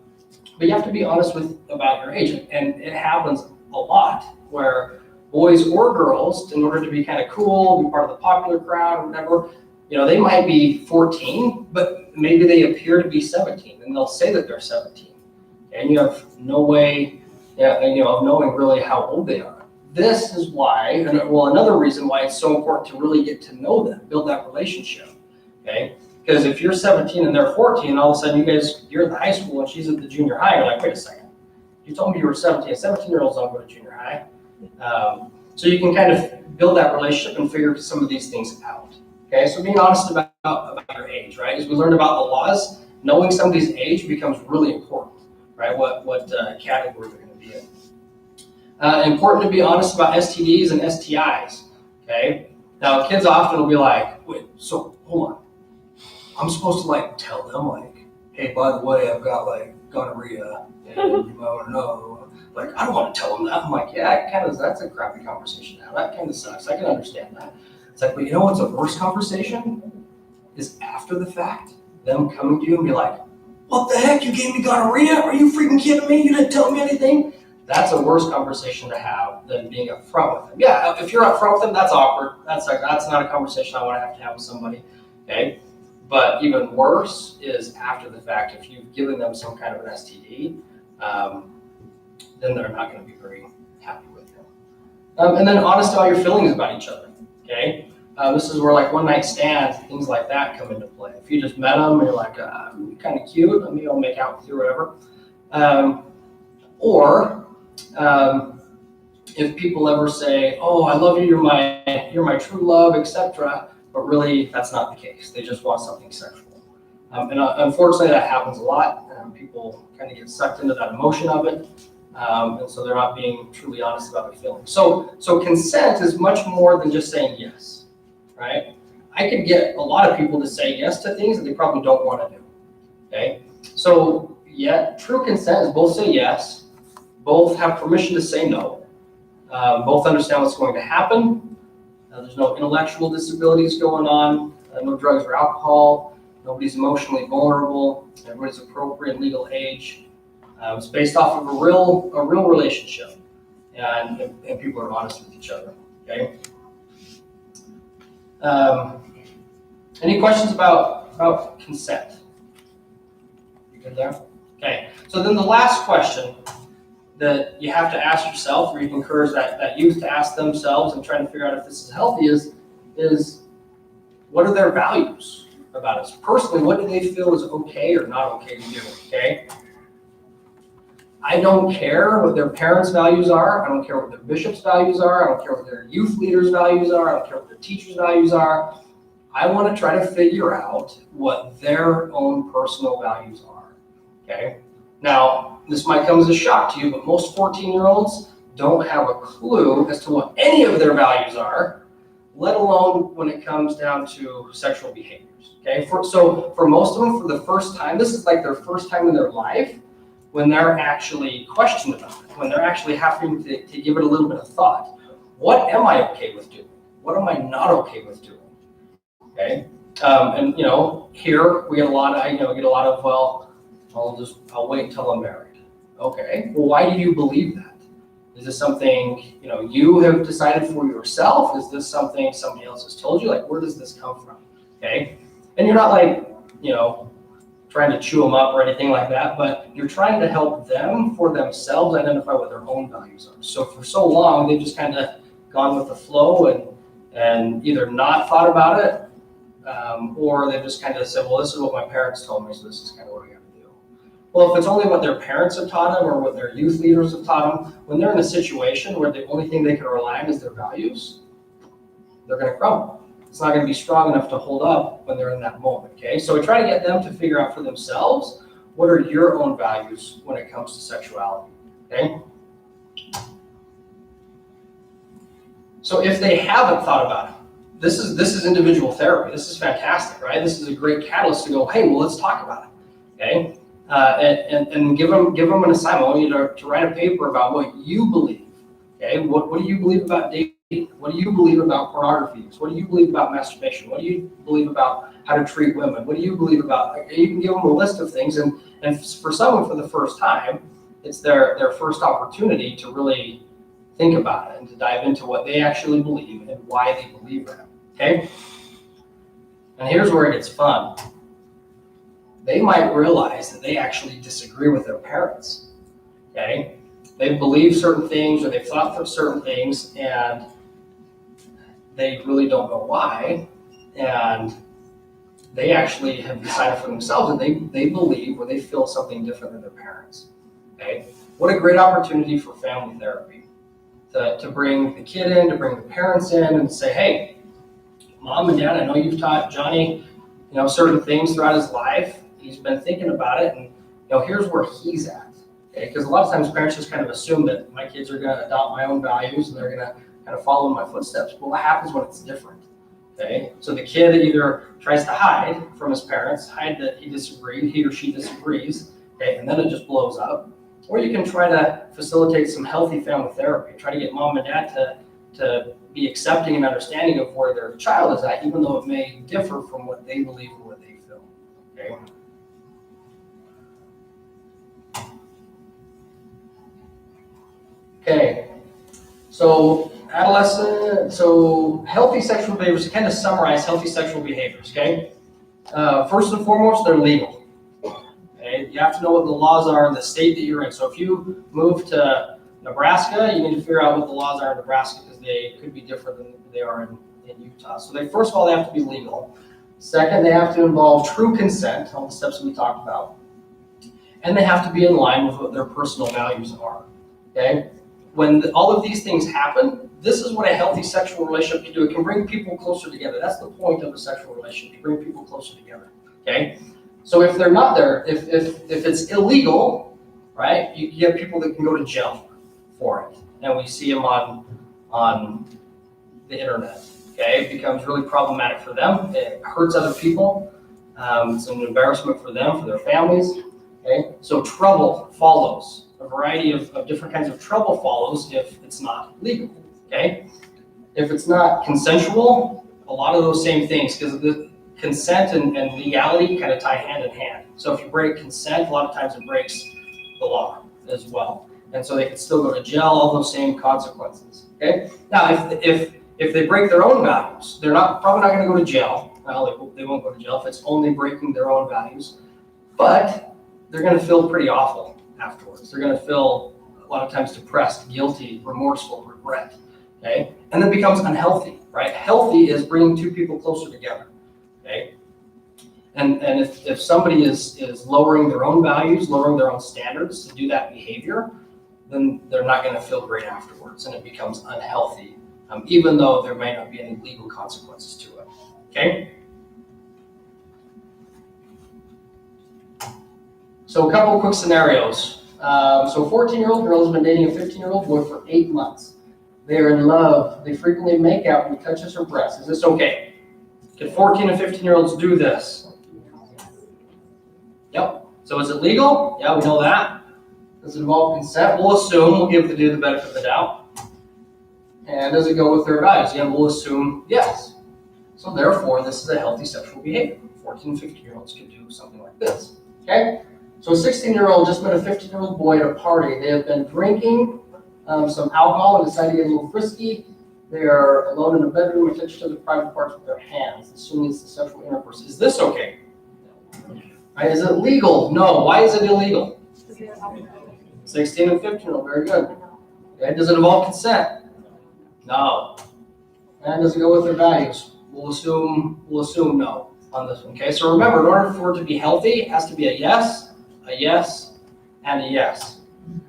you have to be honest about your age, and it happens a lot where boys or girls, in order to be kind of cool, be part of the popular crowd or whatever, they might be 14, but maybe they appear to be 17, and they'll say that they're 17, and you have no way, of knowing really how old they are. This is why, another reason why it's so important to really get to know them, build that relationship, okay? Because if you're 17 and they're 14, and all of a sudden you're in the high school and she's at the junior high, you're like, wait a second, you told me you were 17. 17-year-olds don't go to junior high. So you can kind of build that relationship and figure some of these things out. Okay, so being honest about your age, right? As we learned about the laws, knowing somebody's age becomes really important, right? What category they're going to be in. Important to be honest about STDs and STIs, okay? Now, kids often will be like, wait, so hold on. I'm supposed to tell them hey, by the way, I've got gonorrhea and you might want to know. I don't want to tell them that. I'm like, yeah, that's a crappy conversation now. That kind of sucks. I can understand that. It's like, but you know what's a worse conversation? Is after the fact, them coming to you and be like, what the heck, you gave me gonorrhea? Are you freaking kidding me? You didn't tell me anything? That's a worse conversation to have than being upfront with them. Yeah, if you're upfront with them, that's awkward. That's not a conversation I want to have with somebody, okay? But even worse is after the fact, if you've given them some kind of an STD, then they're not going to be very happy with you. And then honest about your feelings about each other, okay? This is where one night stands, things like that come into play. If you just met them and you're like, you're kind of cute, maybe I'll make out with you or whatever. Or if people ever say, oh, I love you, you're my true love, etc., but really that's not the case. They just want something sexual. And unfortunately that happens a lot. People kind of get sucked into that emotion of it. And so they're not being truly honest about their feelings. So consent is much more than just saying yes, right? I could get a lot of people to say yes to things that they probably don't want to do, okay? So yeah, true consent is both say yes, both have permission to say no, both understand what's going to happen. There's no intellectual disabilities going on, no drugs or alcohol, nobody's emotionally vulnerable, everybody's appropriate legal age. It's based off of a real relationship, and people are honest with each other. Okay. Any questions about consent? Good there? Okay, so then the last question that you have to ask yourself, or you can encourage that youth to ask themselves and try to figure out if this is healthy is what are their values about us? Personally, what do they feel is okay or not okay to do, okay? I don't care what their parents' values are. I don't care what their bishop's values are. I don't care what their youth leaders' values are. I don't care what their teachers' values are. I want to try to figure out what their own personal values are, okay? Now, this might come as a shock to you, but most 14-year-olds don't have a clue as to what any of their values are, let alone when it comes down to sexual behaviors, okay? So for most of them, for the first time, this is like their first time in their life when they're actually questioned about it, when they're actually having to give it a little bit of thought. What am I okay with doing? What am I not okay with doing? Okay, and here we get a lot of, well, I'll wait until I'm married. Okay, well, why do you believe that? Is this something you have decided for yourself? Is this something somebody else has told you? Like, where does this come from? Okay, and you're not like trying to chew them up or anything like that, but you're trying to help them for themselves identify what their own values are. So for so long, they've just kind of gone with the flow and either not thought about it, or they've just kind of said, well, this is what my parents told me, so this is kind of what I got to do. Well, if it's only what their parents have taught them or what their youth leaders have taught them, when they're in a situation where the only thing they can rely on is their values, they're going to crumble. It's not going to be strong enough to hold up when they're in that moment, okay? So we try to get them to figure out for themselves, what are your own values when it comes to sexuality, okay? So if they haven't thought about it, this is individual therapy. This is fantastic, right? This is a great catalyst to go, hey, well, let's talk about it, okay? And give them an assignment. I want you to write a paper about what you believe, okay? What do you believe about dating? What do you believe about pornography? What do you believe about masturbation? What do you believe about how to treat women? What do you believe about, you can give them a list of things, and for someone for the first time, it's their first opportunity to really think about it and to dive into what they actually believe and why they believe that, okay? And here's where it gets fun. They might realize that they actually disagree with their parents, okay? They believe certain things or they've thought for certain things and they really don't know why, and they actually have decided for themselves that they believe or they feel something different than their parents, okay? What a great opportunity for family therapy, to bring the kid in, to bring the parents in and say, hey, Mom and Dad, I know you've taught Johnny, certain things throughout his life. He's been thinking about it, and here's where he's at, okay? Because a lot of times parents just kind of assume that my kids are going to adopt my own values and they're going to kind of follow in my footsteps. But what happens when it's different? Okay, so the kid either tries to hide from his parents, hide that he or she disagrees, okay, and then it just blows up. Or you can try to facilitate some healthy family therapy. Try to get mom and dad to be accepting and understanding of where their child is at, even though it may differ from what they believe or what they feel. Okay. Okay. So healthy sexual behaviors, to kind of summarize healthy sexual behaviors, okay? First and foremost, they're legal. Okay? You have to know what the laws are in the state that you're in. So if you move to Nebraska, you need to figure out what the laws are in Nebraska because they could be different than they are in Utah. So first of all, they have to be legal. Second, they have to involve true consent, all the steps that we talked about. And they have to be in line with what their personal values are, okay? When all of these things happen, this is what a healthy sexual relationship can do. It can bring people closer together. That's the point of a sexual relationship, to bring people closer together, okay? So if they're not there, if it's illegal, right, you get people that can go to jail for it. And we see them on the internet, okay? It becomes really problematic for them. It hurts other people. It's an embarrassment for them, for their families, okay? So trouble follows. A variety of different kinds of trouble follows if it's not legal, okay? If it's not consensual, a lot of those same things, because the consent and legality kind of tie hand in hand. So if you break consent, a lot of times it breaks the law as well. And so they can still go to jail, all those same consequences, okay? Now, if they break their own values, they're probably not going to go to jail. Well, they won't go to jail if it's only breaking their own values. But they're going to feel pretty awful afterwards. They're going to feel a lot of times depressed, guilty, remorseful, regret. Okay, and then becomes unhealthy. Right? Healthy is bringing two people closer together. Okay, and if somebody is lowering their own values, lowering their own standards to do that behavior, then they're not going to feel great afterwards, and it becomes unhealthy, even though there may not be any legal consequences to it. Okay. So a couple of quick scenarios. So a 14-year-old girl has been dating a 15-year-old boy for 8 months. They are in love. They frequently make out when he touches her breast. Is this okay? Can 14 and 15-year-olds do this? Yep. So is it legal? Yeah, we know that. Does it involve consent? We'll assume. We'll give the dude the benefit of the doubt. And does it go with their values? Again, we'll assume yes. So therefore, this is a healthy sexual behavior. 14 and 15-year-olds can do something like this. Okay? So a 16-year-old just met a 15-year-old boy at a party. They have been drinking some alcohol and decided to get a little frisky. They are alone in a bedroom and touch each other's private parts with their hands, assuming it's the sexual intercourse. Is this okay? Right, is it legal? No. Why is it illegal? 16 and 15-year-old, very good. Okay, does it involve consent? No. And does it go with their values? We'll assume no on this one. Okay, so remember, in order for it to be healthy, it has to be a yes, and a yes.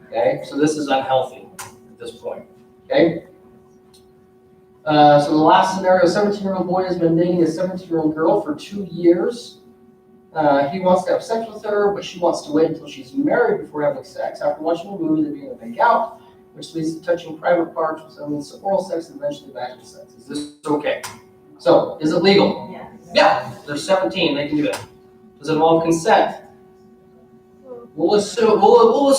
Okay, so this is unhealthy at this point. Okay. So the last scenario, a 17-year-old boy has been dating a 17-year-old girl for 2 years. He wants to have sex with her, but she wants to wait until she's married before having sex. After watching the movie, they begin to make out, which leads to touching private parts, which means oral sex and eventually vaginal sex. Is this okay? So, is it legal? Yes. Yeah, they're 17, they can do it. Does it involve consent? We'll assume we'll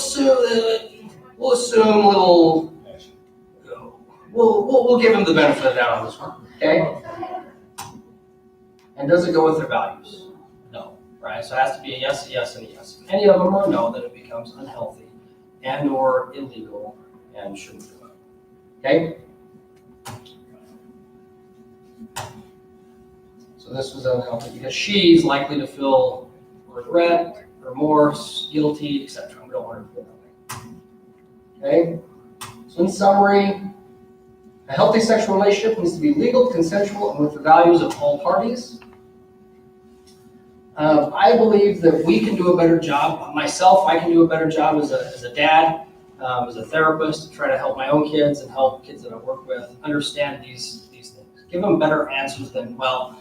give him the benefit of the doubt on this one. Okay? And does it go with their values? No. Right? So it has to be a yes, and a yes. If any of them are no, then it becomes unhealthy and or illegal and shouldn't do it. Okay? So this was unhealthy because she's likely to feel regret, remorse, guilty, etc. We don't want her to feel that way. Okay? So in summary, a healthy sexual relationship needs to be legal, consensual, and with the values of all parties. I believe that we can do a better job. Myself, I can do a better job as a dad, as a therapist, to try to help my own kids and help kids that I work with understand these things. Give them better answers than, well,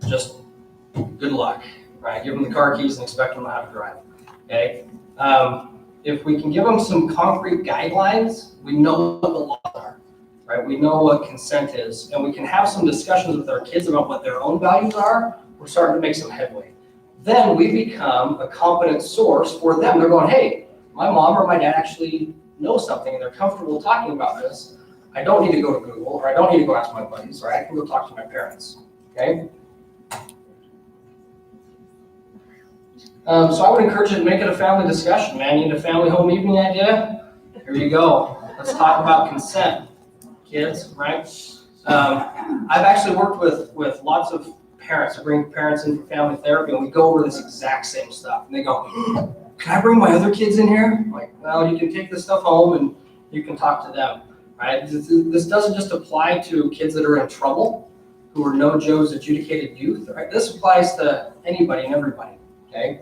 just good luck, right? Give them the car keys and expect them to know how to drive, okay? If we can give them some concrete guidelines, we know what the laws are, right? We know what consent is, and we can have some discussions with our kids about what their own values are. We're starting to make some headway. Then we become a competent source for them. They're going, hey, my mom or my dad actually knows something and they're comfortable talking about this. I don't need to go to Google, or I don't need to go ask my buddies, or I can go talk to my parents, okay? So I would encourage you to make it a family discussion, man. You need a family home evening idea? Here you go. Let's talk about consent, kids, right? I've actually worked with lots of parents. I bring parents in for family therapy, and we go over this exact same stuff. And they go, can I bring my other kids in here? I'm like, well, you can take this stuff home and you can talk to them, right? This doesn't just apply to kids that are in trouble, who are no Joe's adjudicated youth, right? This applies to anybody and everybody, okay?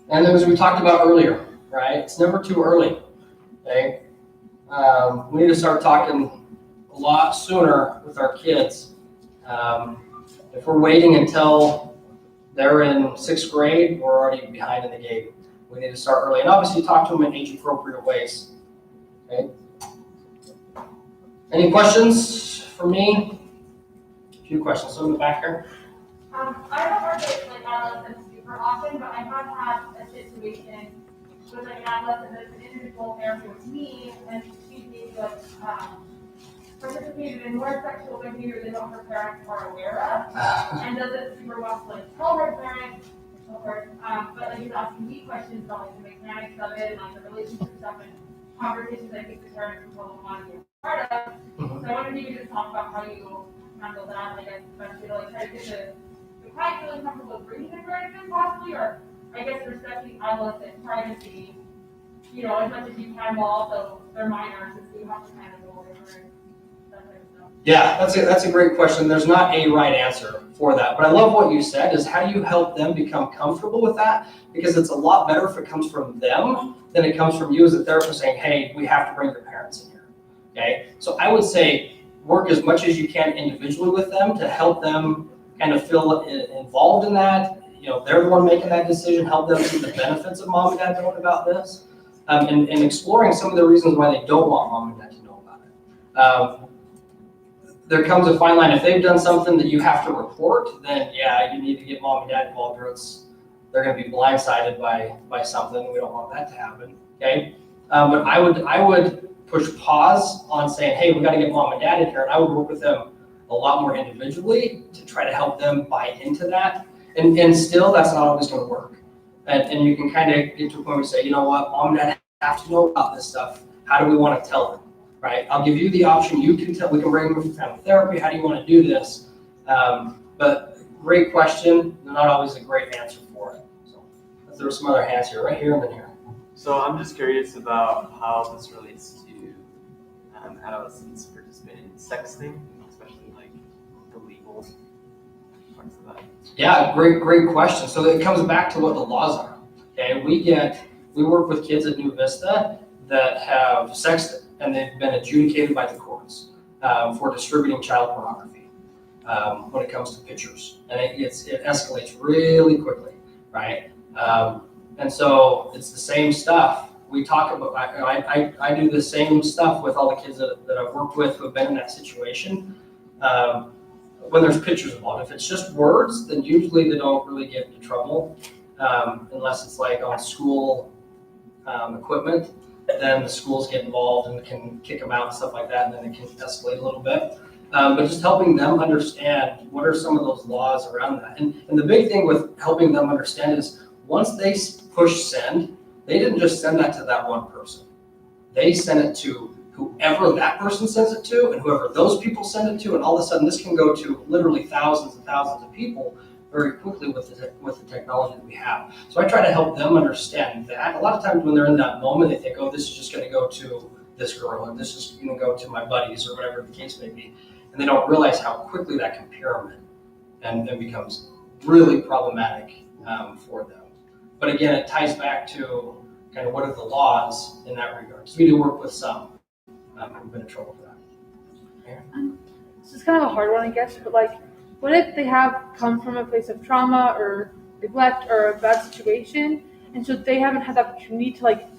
And then as we talked about earlier, right? It's never too early, okay? We need to start talking a lot sooner with our kids. If we're waiting until they're in 6th grade, we're already behind in the game. We need to start early. And obviously talk to them in age-appropriate ways, okay? Any questions for me? A few questions. So in the back here. I don't work with like adolescents super often, but I have had a situation with like an adolescent that's an individual therapy with me, and she's maybe like participated in more sexual behavior than what her parents are aware of, and doesn't super want to like tell her parents, or but like he's asking me questions about like the mechanics of it and like the relationship stuff and conversations I think the parents will want to be a part of. So I wonder if you could just talk about how you handle that, I guess, especially to like try to get the might feel uncomfortable bringing them right in possibly, or I guess respecting adolescent privacy, you know, as much as you can, while also they're minors, and so you have to kind of go over that type of stuff. Yeah, that's a great question. There's not a right answer for that, but I love what you said is how do you help them become comfortable with that? Because it's a lot better if it comes from them than it comes from you as a therapist saying, hey, we have to bring your parents in here, okay? So I would say work as much as you can individually with them to help them kind of feel involved in that. You know, they're the one making that decision, help them see the benefits of mom and dad knowing about this, and exploring some of the reasons why they don't want mom and dad to know about it. There comes a fine line. If they've done something that you have to report, then yeah, you need to get mom and dad involved, or they're going to be blindsided by something. We don't want that to happen. Okay, but I would push pause on saying, hey, we got to get mom and dad in here, and I would work with them a lot more individually to try to help them buy into that. And still, that's not always going to work. And you can kind of get to a point where you say, you know what, mom and dad have to know about this stuff. How do we want to tell them? Right? I'll give you the option. You can tell. We can bring them to family therapy. How do you want to do this? But great question. Not always a great answer for it. So there were some other hands here, right here and then here. So I'm just curious about how this relates to adolescents participating in sexting, especially like the legal parts of that. Yeah, great question. So it comes back to what the laws are. Okay, we work with kids at New Vista that have sexted, and they've been adjudicated by the courts for distributing child pornography when it comes to pictures, and it escalates really quickly, right? And so it's the same stuff. We talk about. I do the same stuff with all the kids that I've worked with who have been in that situation. When there's pictures involved, if it's just words, then usually they don't really get into trouble unless it's like on school equipment. Then the schools get involved and can kick them out and stuff like that, and then it can escalate a little bit. But just helping them understand what are some of those laws around that. And the big thing with helping them understand is once they push send, they didn't just send that to that one person. They sent it to whoever that person sends it to and whoever those people send it to, and all of a sudden this can go to literally thousands and thousands of people very quickly with the technology that we have. So I try to help them understand that. A lot of times when they're in that moment, they think, oh, this is just going to go to this girl, or this is going to go to my buddies, or whatever the case may be. And they don't realize how quickly that can pyramid and becomes really problematic for them. But again, it ties back to kind of what are the laws in that regard. So we do work with some who've been in trouble for that. This is kind of a hard one, I guess, but like, what if they have come from a place of trauma or neglect or a bad situation, and so they haven't had the opportunity to like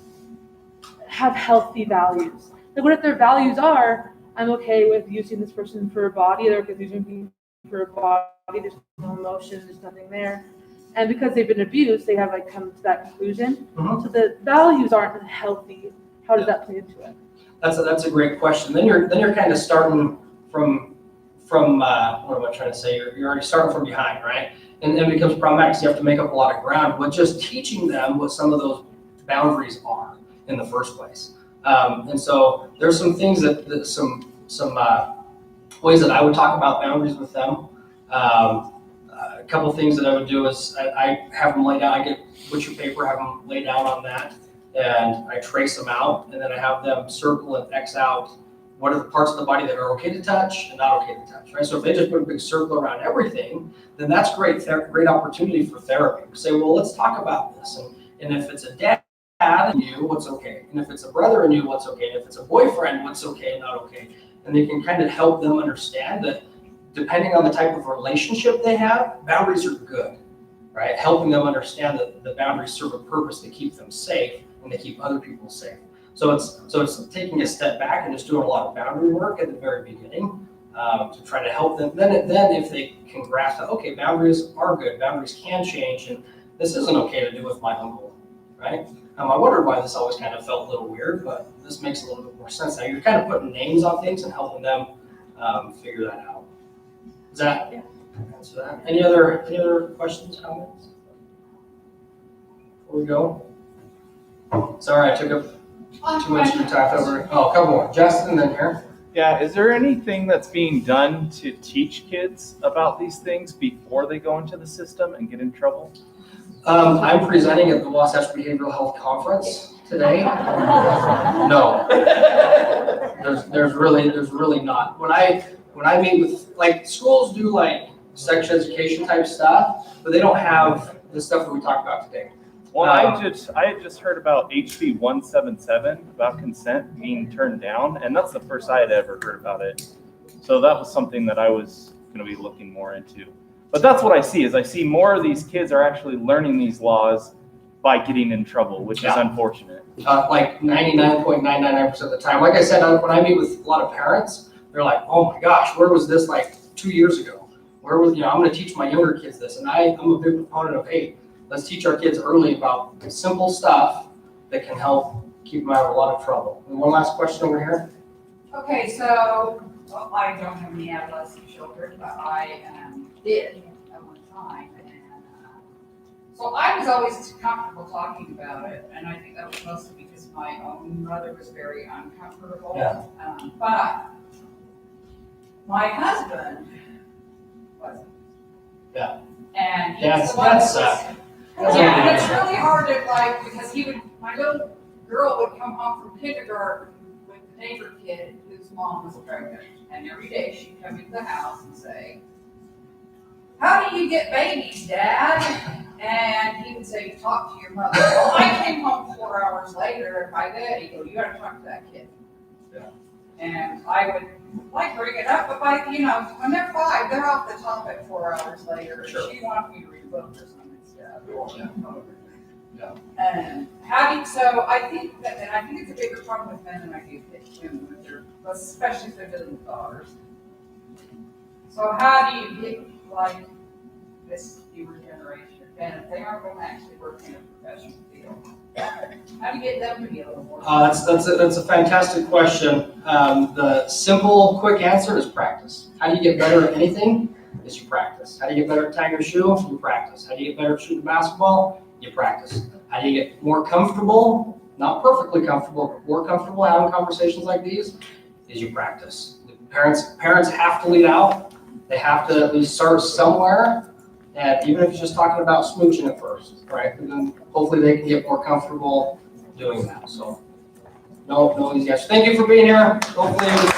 have healthy values? Like, what if their values are, I'm okay with using this person for a body, they're okay with using me for a body, there's no emotion, there's nothing there. And because they've been abused, they have like come to that conclusion. Mm-hmm. So the values aren't healthy. How does that play into it? That's a great question. Then you're kind of starting from what am I trying to say? You're already starting from behind, right? And it becomes problematic. So you have to make up a lot of ground, but just teaching them what some of those boundaries are in the first place. And so there's some things some ways that I would talk about boundaries with them. A couple of things that I would do is I have them lay down. I get butcher paper, have them lay down on that, and I trace them out, and then I have them circle and X out what are the parts of the body that are okay to touch and not okay to touch, right? So if they just put a big circle around everything, then that's great opportunity for therapy. Say, well, let's talk about this. And if it's a dad in you, what's okay? And if it's a brother in you, what's okay? And if it's a boyfriend, what's okay and not okay? And they can kind of help them understand that depending on the type of relationship they have, boundaries are good, right? Helping them understand that the boundaries serve a purpose to keep them safe and to keep other people safe. So it's taking a step back and just doing a lot of boundary work at the very beginning to try to help them. Then if they can grasp that, okay, boundaries are good, boundaries can change, and this isn't okay to do with my uncle, right? I wondered why this always kind of felt a little weird, but this makes a little bit more sense now. You're kind of putting names on things and helping them figure that out. Does that answer that? Any other questions, comments? Before we go? Sorry, I took up too much of your time. Oh, a couple more. Justin, then here. Yeah, is there anything that's being done to teach kids about these things before they go into the system and get in trouble? I'm presenting at the Wasatch Behavioral Health Conference today. No. There's really not. When I meet with, like, schools do like sex education type stuff, but they don't have the stuff that we talked about today. Well, I had just heard about HB 177 about consent being turned down, and that's the first I had ever heard about it. So that was something that I was going to be looking more into. But that's what I see, is I see more of these kids are actually learning these laws by getting in trouble, which is unfortunate. Like 99.999% of the time. Like I said, when I meet with a lot of parents, they're like, oh my gosh, where was this like 2 years ago? Where was, I'm going to teach my younger kids this. And I'm a big proponent of, hey, let's teach our kids early about simple stuff that can help keep them out of a lot of trouble. And one last question over here. Okay, so I don't have any adolescent children, but I did at one time. And so I was always comfortable talking about it, and I think that was mostly because my own mother was very uncomfortable. Yeah. But my husband wasn't. Yeah. And That's yeah, and it's really hard to like, because my little girl would come home from kindergarten with the neighbor kid whose mom was pregnant. And every day she'd come into the house and say, how do you get babies, Dad? And he would say, talk to your mother. Well, I came home 4 hours later, and by then he'd go, you gotta talk to that kid. Yeah. And I would like bring it up, but when they're 5, they're off the topic 4 hours later. Sure. She wanted me to read books or something stuff. Yeah. And so I think that, and I think it's a bigger problem with men than I do with women, with their, especially if they're dealing with daughters. So how do you get like this newer generation, and if they aren't going to actually work in a professional field, how do you get them to be a little more? That's a fantastic question. The simple, quick answer is practice. How do you get better at anything? Is you practice. How do you get better at tying your shoe? You practice. How do you get better at shooting basketball? You practice. How do you get more comfortable? Not perfectly comfortable, but more comfortable having conversations like these? Is you practice. Parents have to lead out. They have to at least start somewhere. And even if you're just talking about smooching at first, right? And then hopefully they can get more comfortable doing that. So no easy answer. Thank you for being here. Hopefully it was